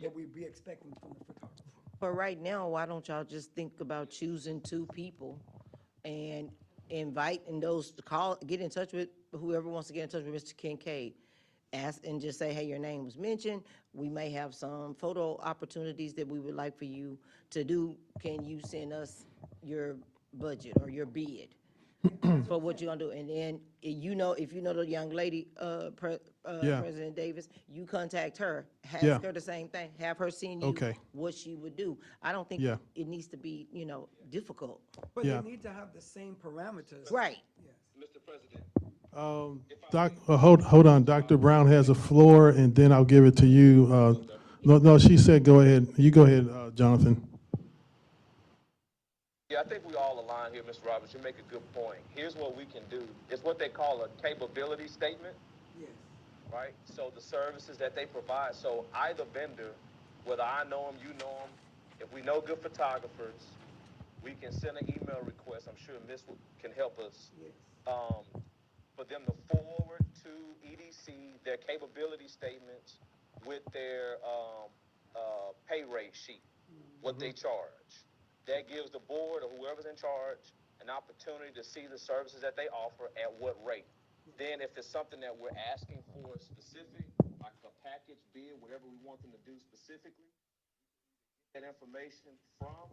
what we'd be expecting from the photographer. For right now, why don't y'all just think about choosing 2 people and inviting those to call, get in touch with whoever wants to get in touch with Mr. Kincaid? Ask and just say, hey, your name was mentioned. We may have some photo opportunities that we would like for you to do. Can you send us your budget or your bid for what you're gonna do? And then, you know, if you know the young lady, Yeah. President Davis, you contact her, Yeah. ask her the same thing, have her send you Okay. what she would do. I don't think Yeah. it needs to be, you know, difficult. But Yeah. they need to have the same parameters. Right. Mr. President, Hold on, Dr. Brown has the floor, and then I'll give it to you. No, she said go ahead. You go ahead, Jonathan. yeah, I think we all align here, Mr. Roberts. You make a good point. Here's what we can do. It's what they call a capability statement, Yes. right? So the services that they provide. So either vendor, whether I know them, you know them, if we know good photographers, we can send an email request. I'm sure Miss can help us. Yes. For them to forward to EDC their capability statements with their pay rate sheet, what they charge. That gives the board or whoever's in charge an opportunity to see the services that they offer at what rate. Then if it's something that we're asking for specific, like a package bid, whatever we want them to do specifically, that information from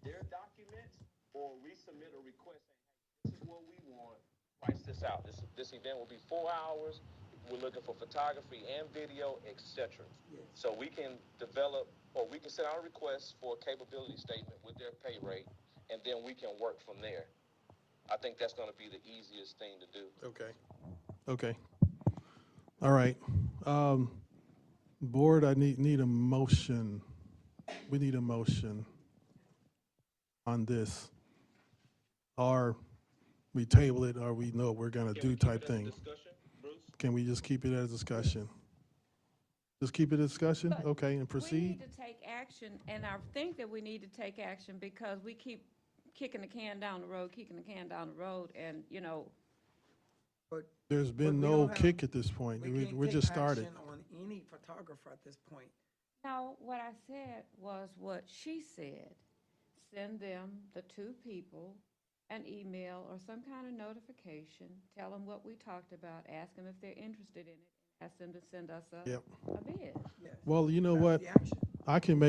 their documents or resubmit a request saying, hey, this is what we want, price this out. This event will be 4 hours. We're looking for photography and video, etc. Yes. So we can develop, or we can send out a request for a capability statement with their pay rate, and then we can work from there. I think that's going to be the easiest thing to do. Okay. Okay. All right. Board, I need a motion. We need a motion on this. Or we table it, or we know what we're gonna do type thing. Discussion, Bruce? Can we just keep it as discussion? Just keep it a discussion? But Okay, and We proceed? need to take action, and I think that we need to take action because we keep kicking the can down the road, and, you know, But There's been we no don't have- kick at this point. we can't We're take just started. action on any photographer at this point. no, what I said was what she said. Send them, the 2 people, an email or some kind of notification, tell them what we talked about, ask them if they're interested in it, ask them to send us a Yep. bid. Yes. Well, you know That's what? the action. I can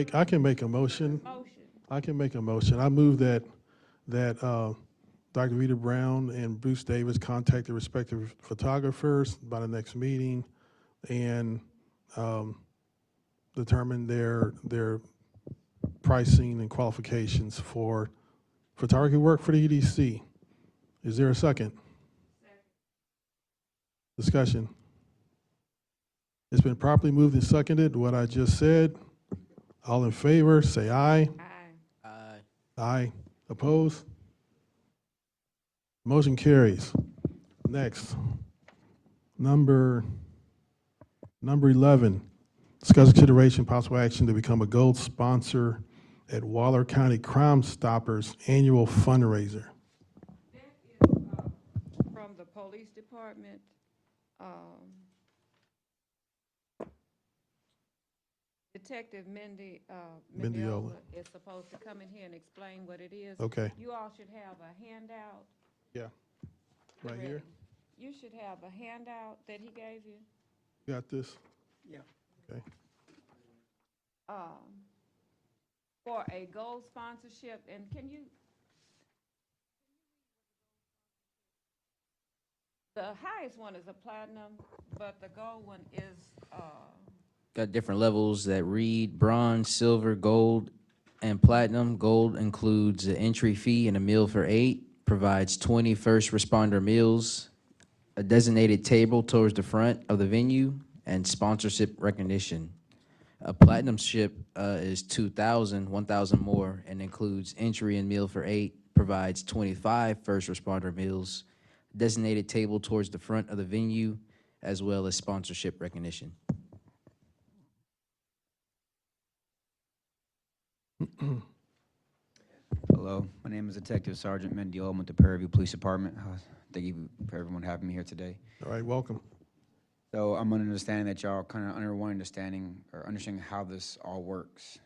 make a motion. Motion. I can make a motion. I move that Dr. Rita Brown and Bruce Davis contact the respective photographers by the next meeting and determine their pricing and qualifications for photography work for the EDC. Is there a second? Discussion. It's been properly moved and seconded. What I just said. All in favor, say aye. Aye. Aye. Opposed? Motion carries. Next. Number 11, discuss consideration, possible action to become a gold sponsor at Waller County Crime Stoppers annual fundraiser. That is from the police department. Detective Mendiola is supposed to come in here and explain what it is. Okay. You all should have a handout. Yeah. Right here. You should have a handout that he gave you. Got this? Yeah. Okay. For a gold sponsorship, and can you? The highest one is a platinum, but the gold one is, Got different levels that read bronze, silver, gold, and platinum. Gold includes an entry fee and a meal for 8, provides 20 first responder meals, a designated table towards the front of the venue, and sponsorship recognition. A platinum ship is 2,000, 1,000 more, and includes entry and meal for 8, provides 25 first responder meals, designated table towards the front of the venue, as well as sponsorship recognition. Hello, my name is Detective Sergeant Mendiola with the Prairie View Police Department. Thank you for everyone having me here today. All right, welcome. So I'm understanding that y'all kind of under one understanding or understanding how this all works.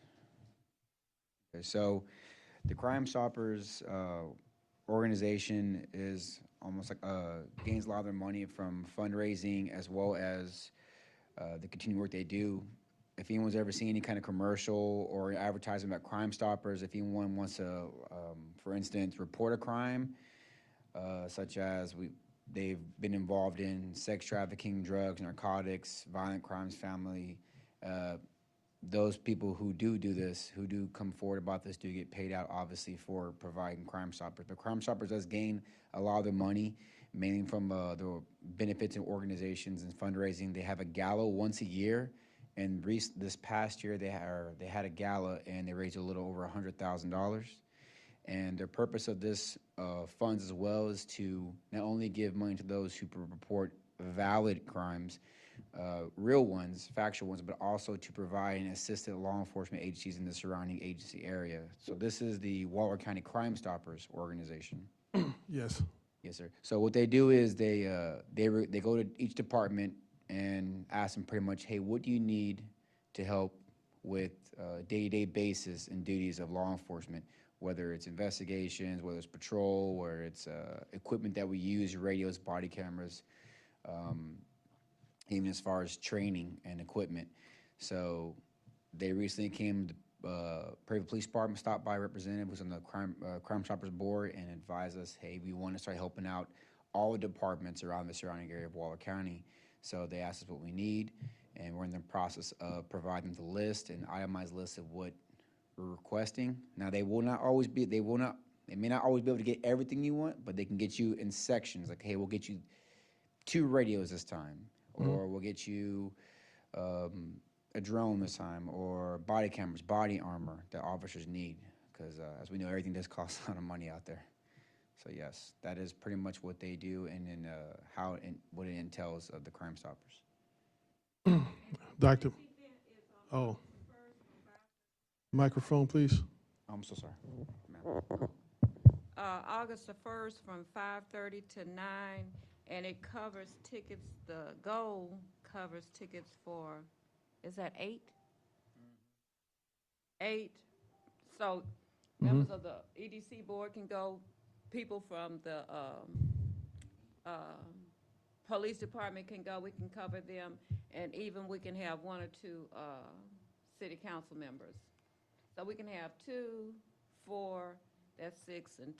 So the Crime Stoppers organization is almost like gains a lot of their money from fundraising as well as the continued work they do. If anyone's ever seen any kind of commercial or advertisement about Crime Stoppers, if anyone wants to, for instance, report a crime, such as they've been involved in sex trafficking, drugs, narcotics, violent crimes, family. Those people who do this, who do come forward about this, do get paid out, obviously, for providing Crime Stoppers. But Crime Stoppers does gain a lot of their money, mainly from the benefits and organizations and fundraising. They have a gala once a year, and this past year they had a gala and they raised a little over $100,000. And the purpose of this funds as well is to not only give money to those who report valid crimes, real ones, factual ones, but also to provide and assist the law enforcement agencies in the surrounding agency area. So this is the Waller County Crime Stoppers organization. Yes. Yes, sir. So what they do is they go to each department and ask them pretty much, hey, what do you need to help with day-to-day basis and duties of law enforcement, whether it's investigations, whether it's patrol, whether it's equipment that we use, radios, body cameras, even as far as training and equipment. So they recently came to Prairie Police Department, stopped by a representative who's on the Crime Stoppers Board and advised us, hey, we want to start helping out all the departments around the surrounding area of Waller County. So they asked us what we need, and we're in the process of providing the list, an itemized list of what we're requesting. Now, they may not always be able to get everything you want, but they can get you in sections, like, hey, we'll get you 2 radios this time, or we'll get you a drone this time, or body cameras, body armor that officers need, because as we know, everything does cost a lot of money out there. So yes, that is pretty much what they do, and then what it entails of the Crime Stoppers. Dr. Oh. Microphone, please. I'm so sorry. August the 1st from 5:30 to 9, and it covers tickets, the goal covers tickets for, is that 8? 8. So members of the EDC board can go, people from the police department can go, we can cover them, and even we can have 1 or 2 city council members. So we can have 2, 4, that's 6 and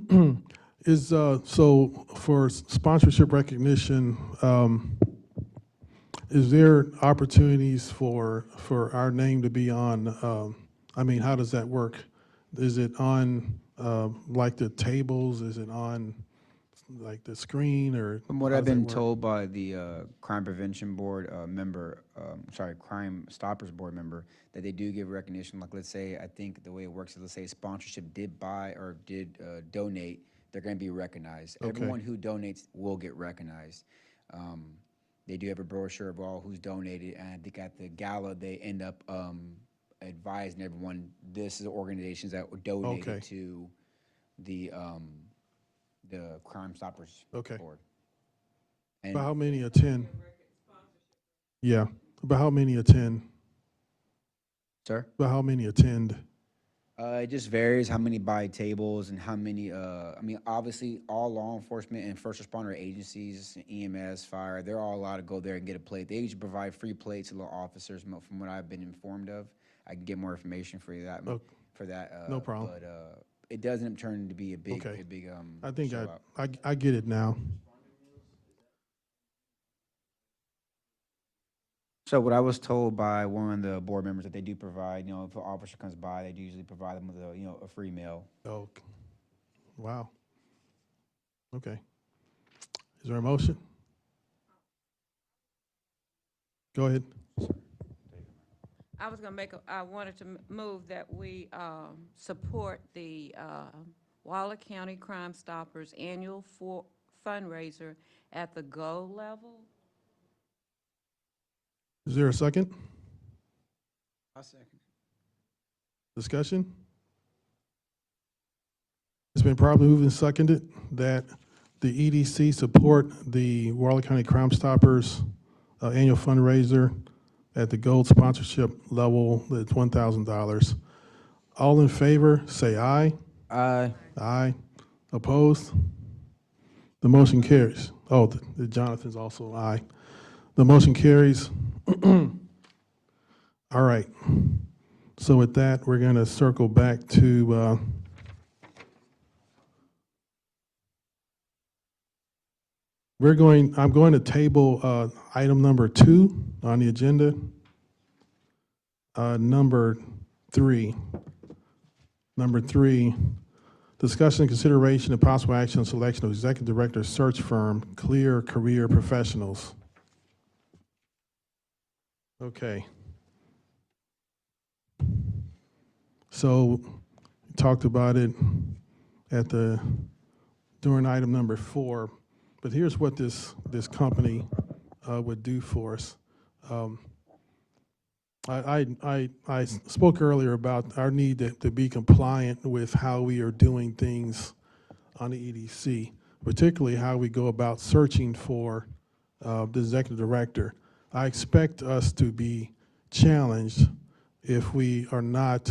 2. Is so for sponsorship recognition, is there opportunities for our name to be on? I mean, how does that work? Is it on like the tables? Is it on like the screen, or From what how I've does that been work? told by the Crime Prevention Board member, Crime Stoppers Board member, that they do give recognition. Like, let's say, I think the way it works is, let's say sponsorship did buy or did donate, they're going to be recognized. Okay. Everyone who donates will get recognized. They do have a brochure of all who's donated, and I think at the gala they end up advising everyone, this is the organizations that were donated Okay. to the Crime Stoppers Okay. Board. About how many attend? Yeah. About how many attend? Sir? About how many attend? It just varies how many buy tables and how many, I mean, obviously, all law enforcement and first responder agencies, EMS, fire, they're all allowed to go there and get a plate. They usually provide free plates to the officers, from what I've been informed of. I can get more information for you Oh, for that. no problem. But it doesn't turn into be a big, Okay. I think show out. I get it now. So what I was told by one of the board members, that they do provide, if an officer comes by, they do usually provide them with a free meal. Oh, wow. Okay. Is there a motion? Go ahead. I was going to I wanted to move that we support the Waller County Crime Stoppers annual fundraiser at the goal level. Is there a second? I'll second. Discussion? It's been probably moved and seconded that the EDC support the Waller County Crime Stoppers annual fundraiser at the gold sponsorship level, it's $1,000. All in favor, say aye. Aye. Aye. Opposed? The motion carries. Oh, the Jonathan's also aye. The motion carries. All right. So with that, we're going to circle back to I'm going to table item number 2 on the agenda. Number 3. Number 3, discussion and consideration of possible action on selection of executive director search firm, Clear Career Professionals. Okay. So we talked about it during item number 4, but here's what this company would do for us. I spoke earlier about our need to be compliant with how we are doing things on the EDC, particularly how we go about searching for the executive director. I expect us to be challenged if we are not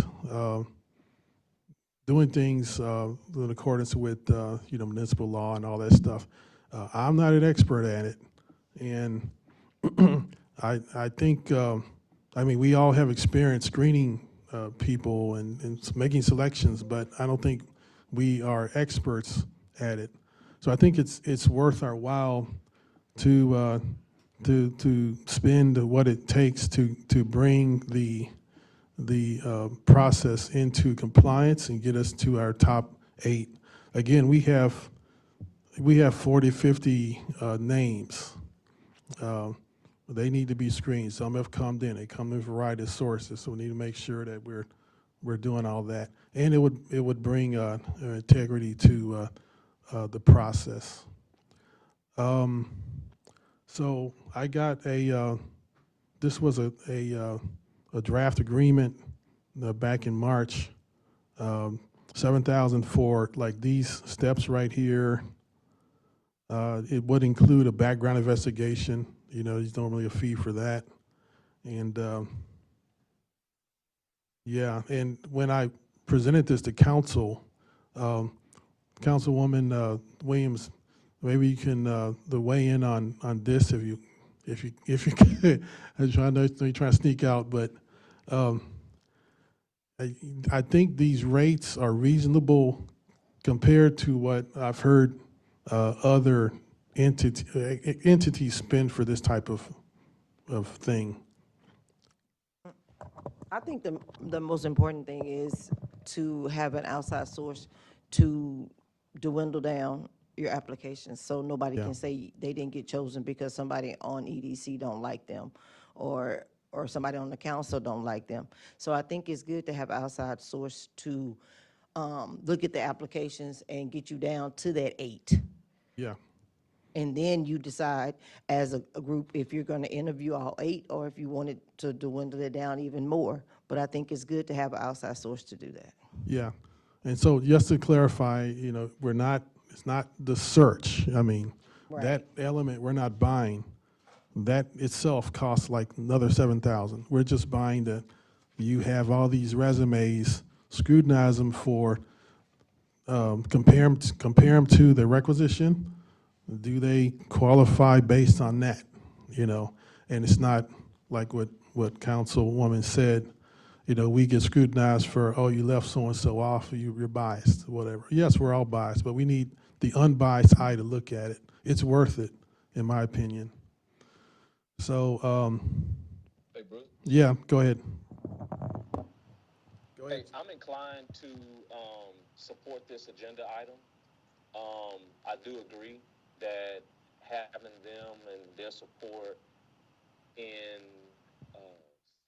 doing things in accordance with municipal law and all that stuff. I'm not an expert at it, and I think we all have experience screening people and making selections, but I don't think we are experts at it. So I think it's worth our while to spend what it takes to bring the process into compliance and get us to our top 8. Again, we have 40, 50 names. They need to be screened. Some have come in. They come in a variety of sources, so we need to make sure that we're doing all that. And it would bring integrity to the process. So I got this was a draft agreement back in March, 7,000 for like these steps right here. It would include a background investigation. There's normally a fee for that. And yeah, and when I presented this to council, Councilwoman Williams, maybe you can weigh in on this if you could. I know you're trying to sneak out, but I think these rates are reasonable compared to what I've heard other entities spend for this type of thing. I think the most important thing is to have an outside source to dwindle down your applications, so nobody Yeah. can say they didn't get chosen because somebody on EDC don't like them, or somebody on the council don't like them. So I think it's good to have outside source to look at the applications and get you down to that 8. Yeah. And then you decide as a group if you're going to interview all 8 or if you wanted to dwindle it down even more. But I think it's good to have an outside source to do that. Yeah. And so just to clarify, it's not the search. That element we're not buying. That itself costs like another 7,000. We're just buying you have all these resumes, scrutinize them for, compare them to the requisition. Do they qualify based on that? And it's not like what Councilwoman said. We get scrutinized for, oh, you left so-and-so off, you're biased, whatever. Yes, we're all biased, but we need the unbiased eye to look at it. It's worth it, in my opinion. So, Hey, Bruce. yeah, go ahead. Hey, I'm inclined to support this agenda item. I do agree that having them and their support in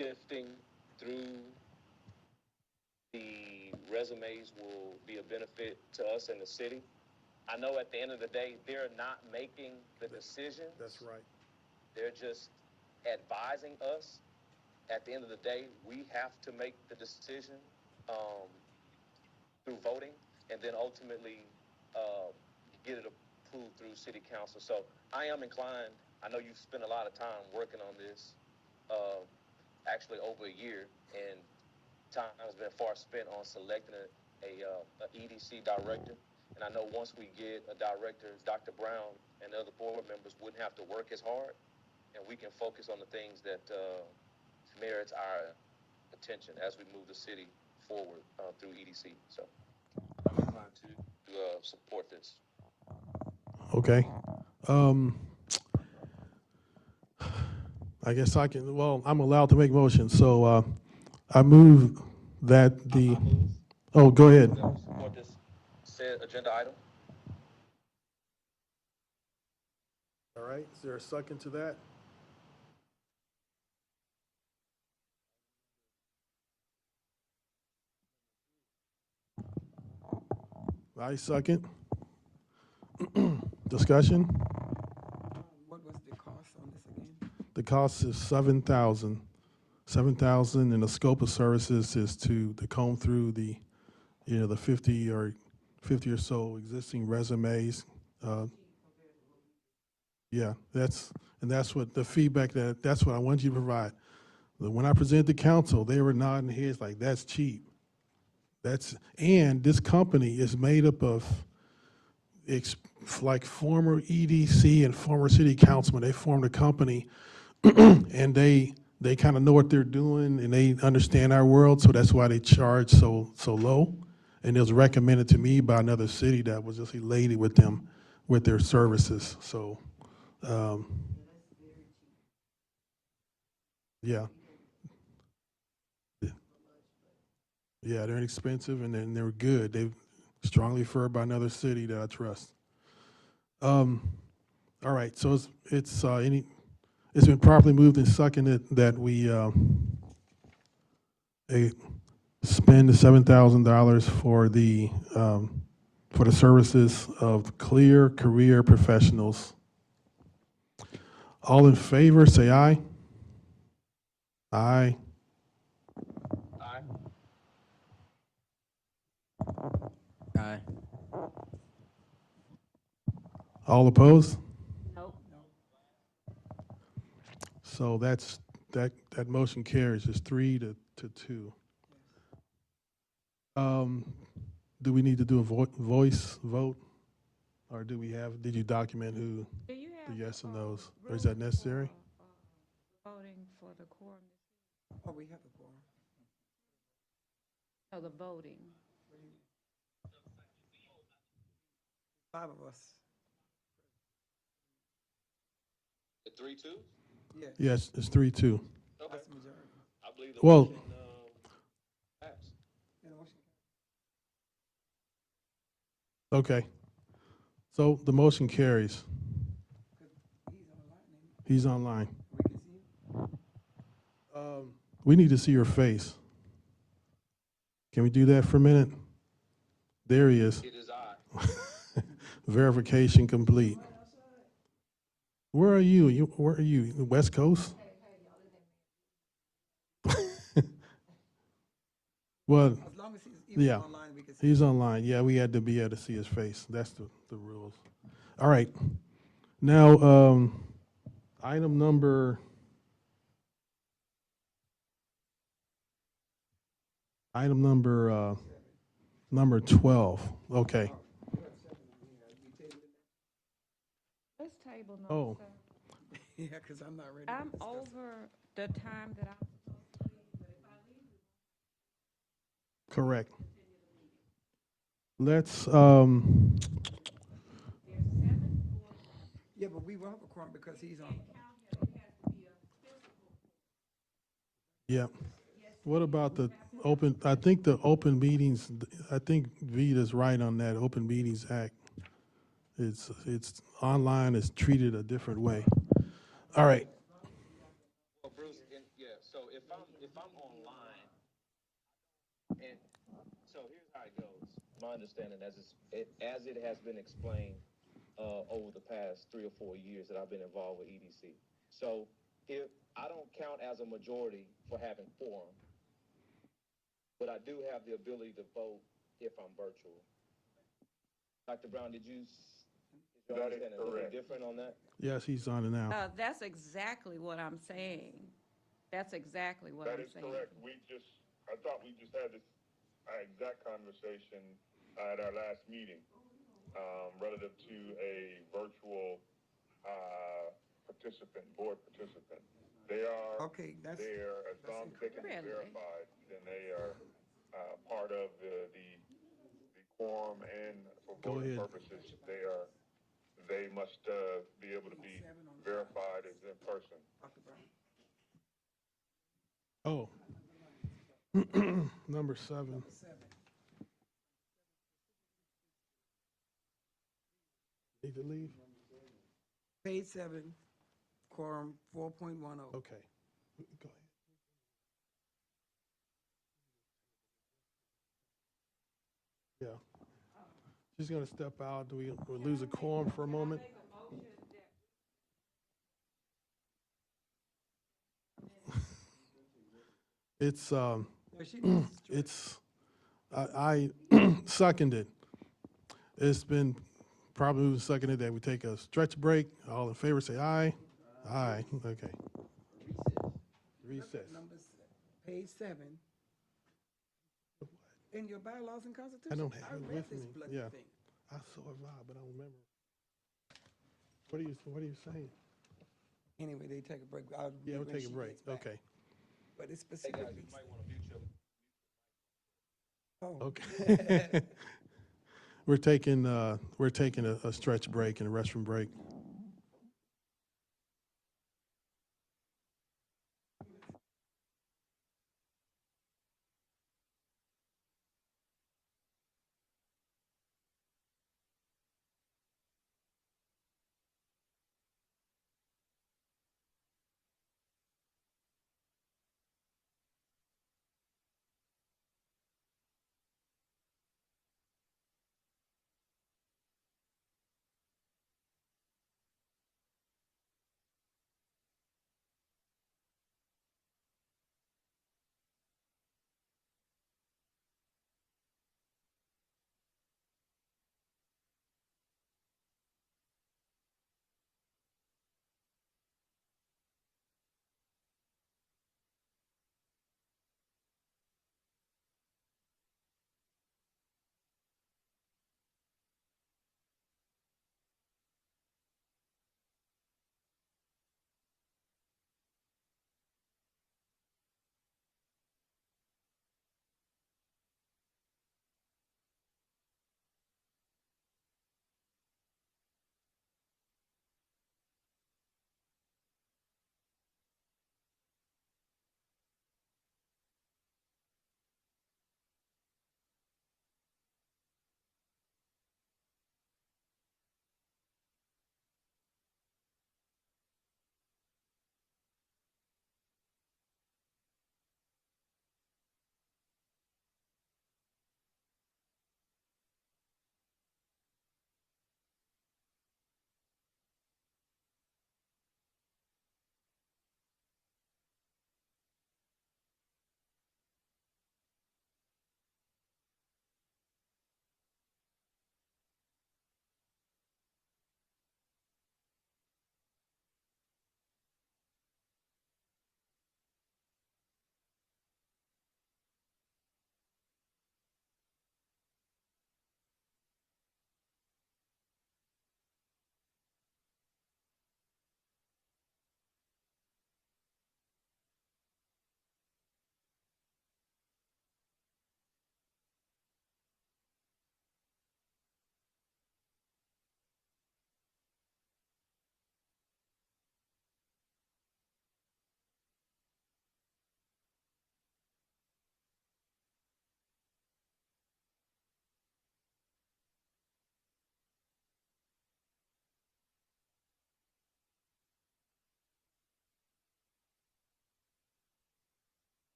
sifting through the resumes will be a benefit to us in the city. I know at the end of the day, they're not making the decision. That's right. They're just advising us. At the end of the day, we have to make the decision through voting, and then ultimately get it approved through city council. So I am inclined, I know you've spent a lot of time working on this, actually over a year, and time has been far spent on selecting a EDC director. And I know once we get a director, Dr. Brown and the other board members wouldn't have to work as hard, and we can focus on the things that merits our attention as we move the city forward through EDC. So I'm inclined to support this. Okay. I guess I can, well, I'm allowed to make motions, so I move that the, oh, go ahead. Support this said agenda item. All right, is there a second to that? I second. Discussion? What was the cost on this again? The cost is $7,000. $7,000, and the scope of services is to comb through the, the 50 or so existing resumes. Yeah, that's what the feedback that's what I want you to provide. When I presented to council, they were nodding heads like, that's cheap. And this company is made up of like former EDC and former city councilmen. They formed a company and they kind of know what they're doing and they understand our world, so that's why they charge so low. And it was recommended to me by another city that was just elated with them, with their services. So, yeah. Yeah, they're inexpensive and then they're good. They're strongly referred by another city that I trust. All right, so it's been properly moved and seconded that we spend the $7,000 for the services of Clear Career Professionals. All in favor, say aye. Aye. Aye. Aye. All opposed? Nope. So that motion carries. It's 3-2. Do we need to do a voice vote? Or did you document who Do you the have? yes and no's? Or is that necessary? Voting for the quorum. Oh, we have the quorum. No, the voting. 5 of us. The 3-2? Yeah. Yes, it's 3-2. Okay. That's the majority. I believe the Well- motion passed. And the motion- Okay. So the motion carries. He's online, ain't He's online. he? We can see him. We need to see your face. Can we do that for a minute? There he is. It is I. Verification complete. Where are you? Where are you? The West Coast? Well, As long as he's yeah, online, we can see he's him. online. Yeah, we had to be able to see his face. That's the rules. All right. Now, item number 12. Okay. Let's table number Oh. 7. Yeah, because I'm not ready. to I'm discuss it. over the time that I'm supposed to leave, but if I leave, Correct. Let's, there's 7 board Yeah, but we will have a quorum because he's on. count here, it has to be a physical. yeah. What about the open, I think the open meetings, I think Vita's right on that, Open Meetings Act. It's online, it's treated a different way. All right. Well, Bruce, so if I'm online, and so here's how it goes. My understanding as it has been explained over the past 3 or 4 years that I've been involved with EDC. So if I don't count as a majority for having quorum, but I do have the ability to vote if I'm virtual. Dr. Brown, is your understanding a little different on that? Yes, he's on it now. That's exactly what I'm saying. That's exactly what That I'm is saying. correct. I thought we just had this exact conversation at our last meeting, relative to a virtual, board participant. They are Okay, that's- there, as long as they can be Really? verified, then they are, part of the quorum, and for Go voting ahead. purposes, they must, be able to be verified as in person. Oh. Number 7. Need to leave? Page 7, quorum 4.10. Okay. Go ahead. Yeah. She's gonna step out. Do we'll lose a quorum for a moment? It's, I seconded. It's been probably seconded that we take a stretch break. All in favor, say aye. Aye, okay. Recess. Page 7. In your bylaws and constitution. I don't have it read with this me. bloody Yeah. thing. I saw it, Rob, but I don't remember. What are you saying? Anyway, they take a break. I'll Yeah, read we'll when take a she break. gets back. Okay. But it's specifically. Oh. Okay. We're taking a stretch break and a restroom break.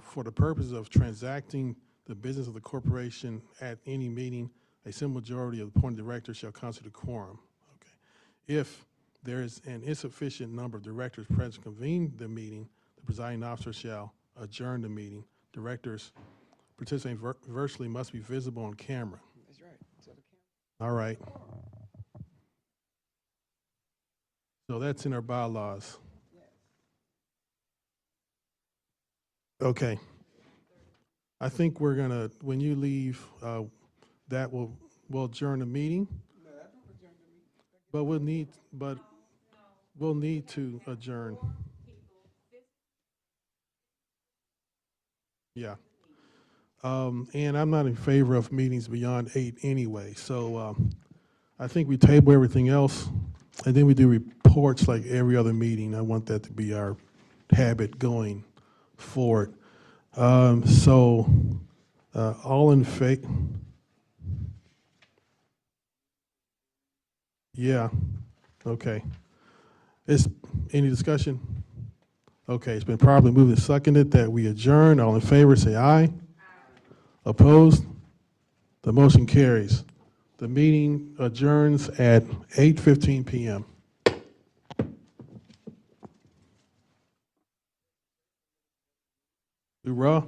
For the purpose of transacting the business of the corporation at any meeting, a simple majority of the appointed directors shall constitute a quorum. Okay. If there is an insufficient number of directors present to convene the meeting, the presiding officer shall adjourn the meeting. Directors participating virtually must be visible on camera. That's right. So the All right. So that's in our bylaws. Okay. I think we're gonna, when you leave, that we'll adjourn the meeting. But we'll need to adjourn. Yeah. And I'm not in favor of meetings beyond 8 anyway, so I think we table everything else, and then we do reports like every other meeting. I want that to be our habit going forward. All in favor? Yeah, okay. Any discussion? Okay, it's been properly moved and seconded that we adjourn. All in favor, say aye. Opposed? The motion carries. The meeting adjourns at 8:15 p.m. Hoorah.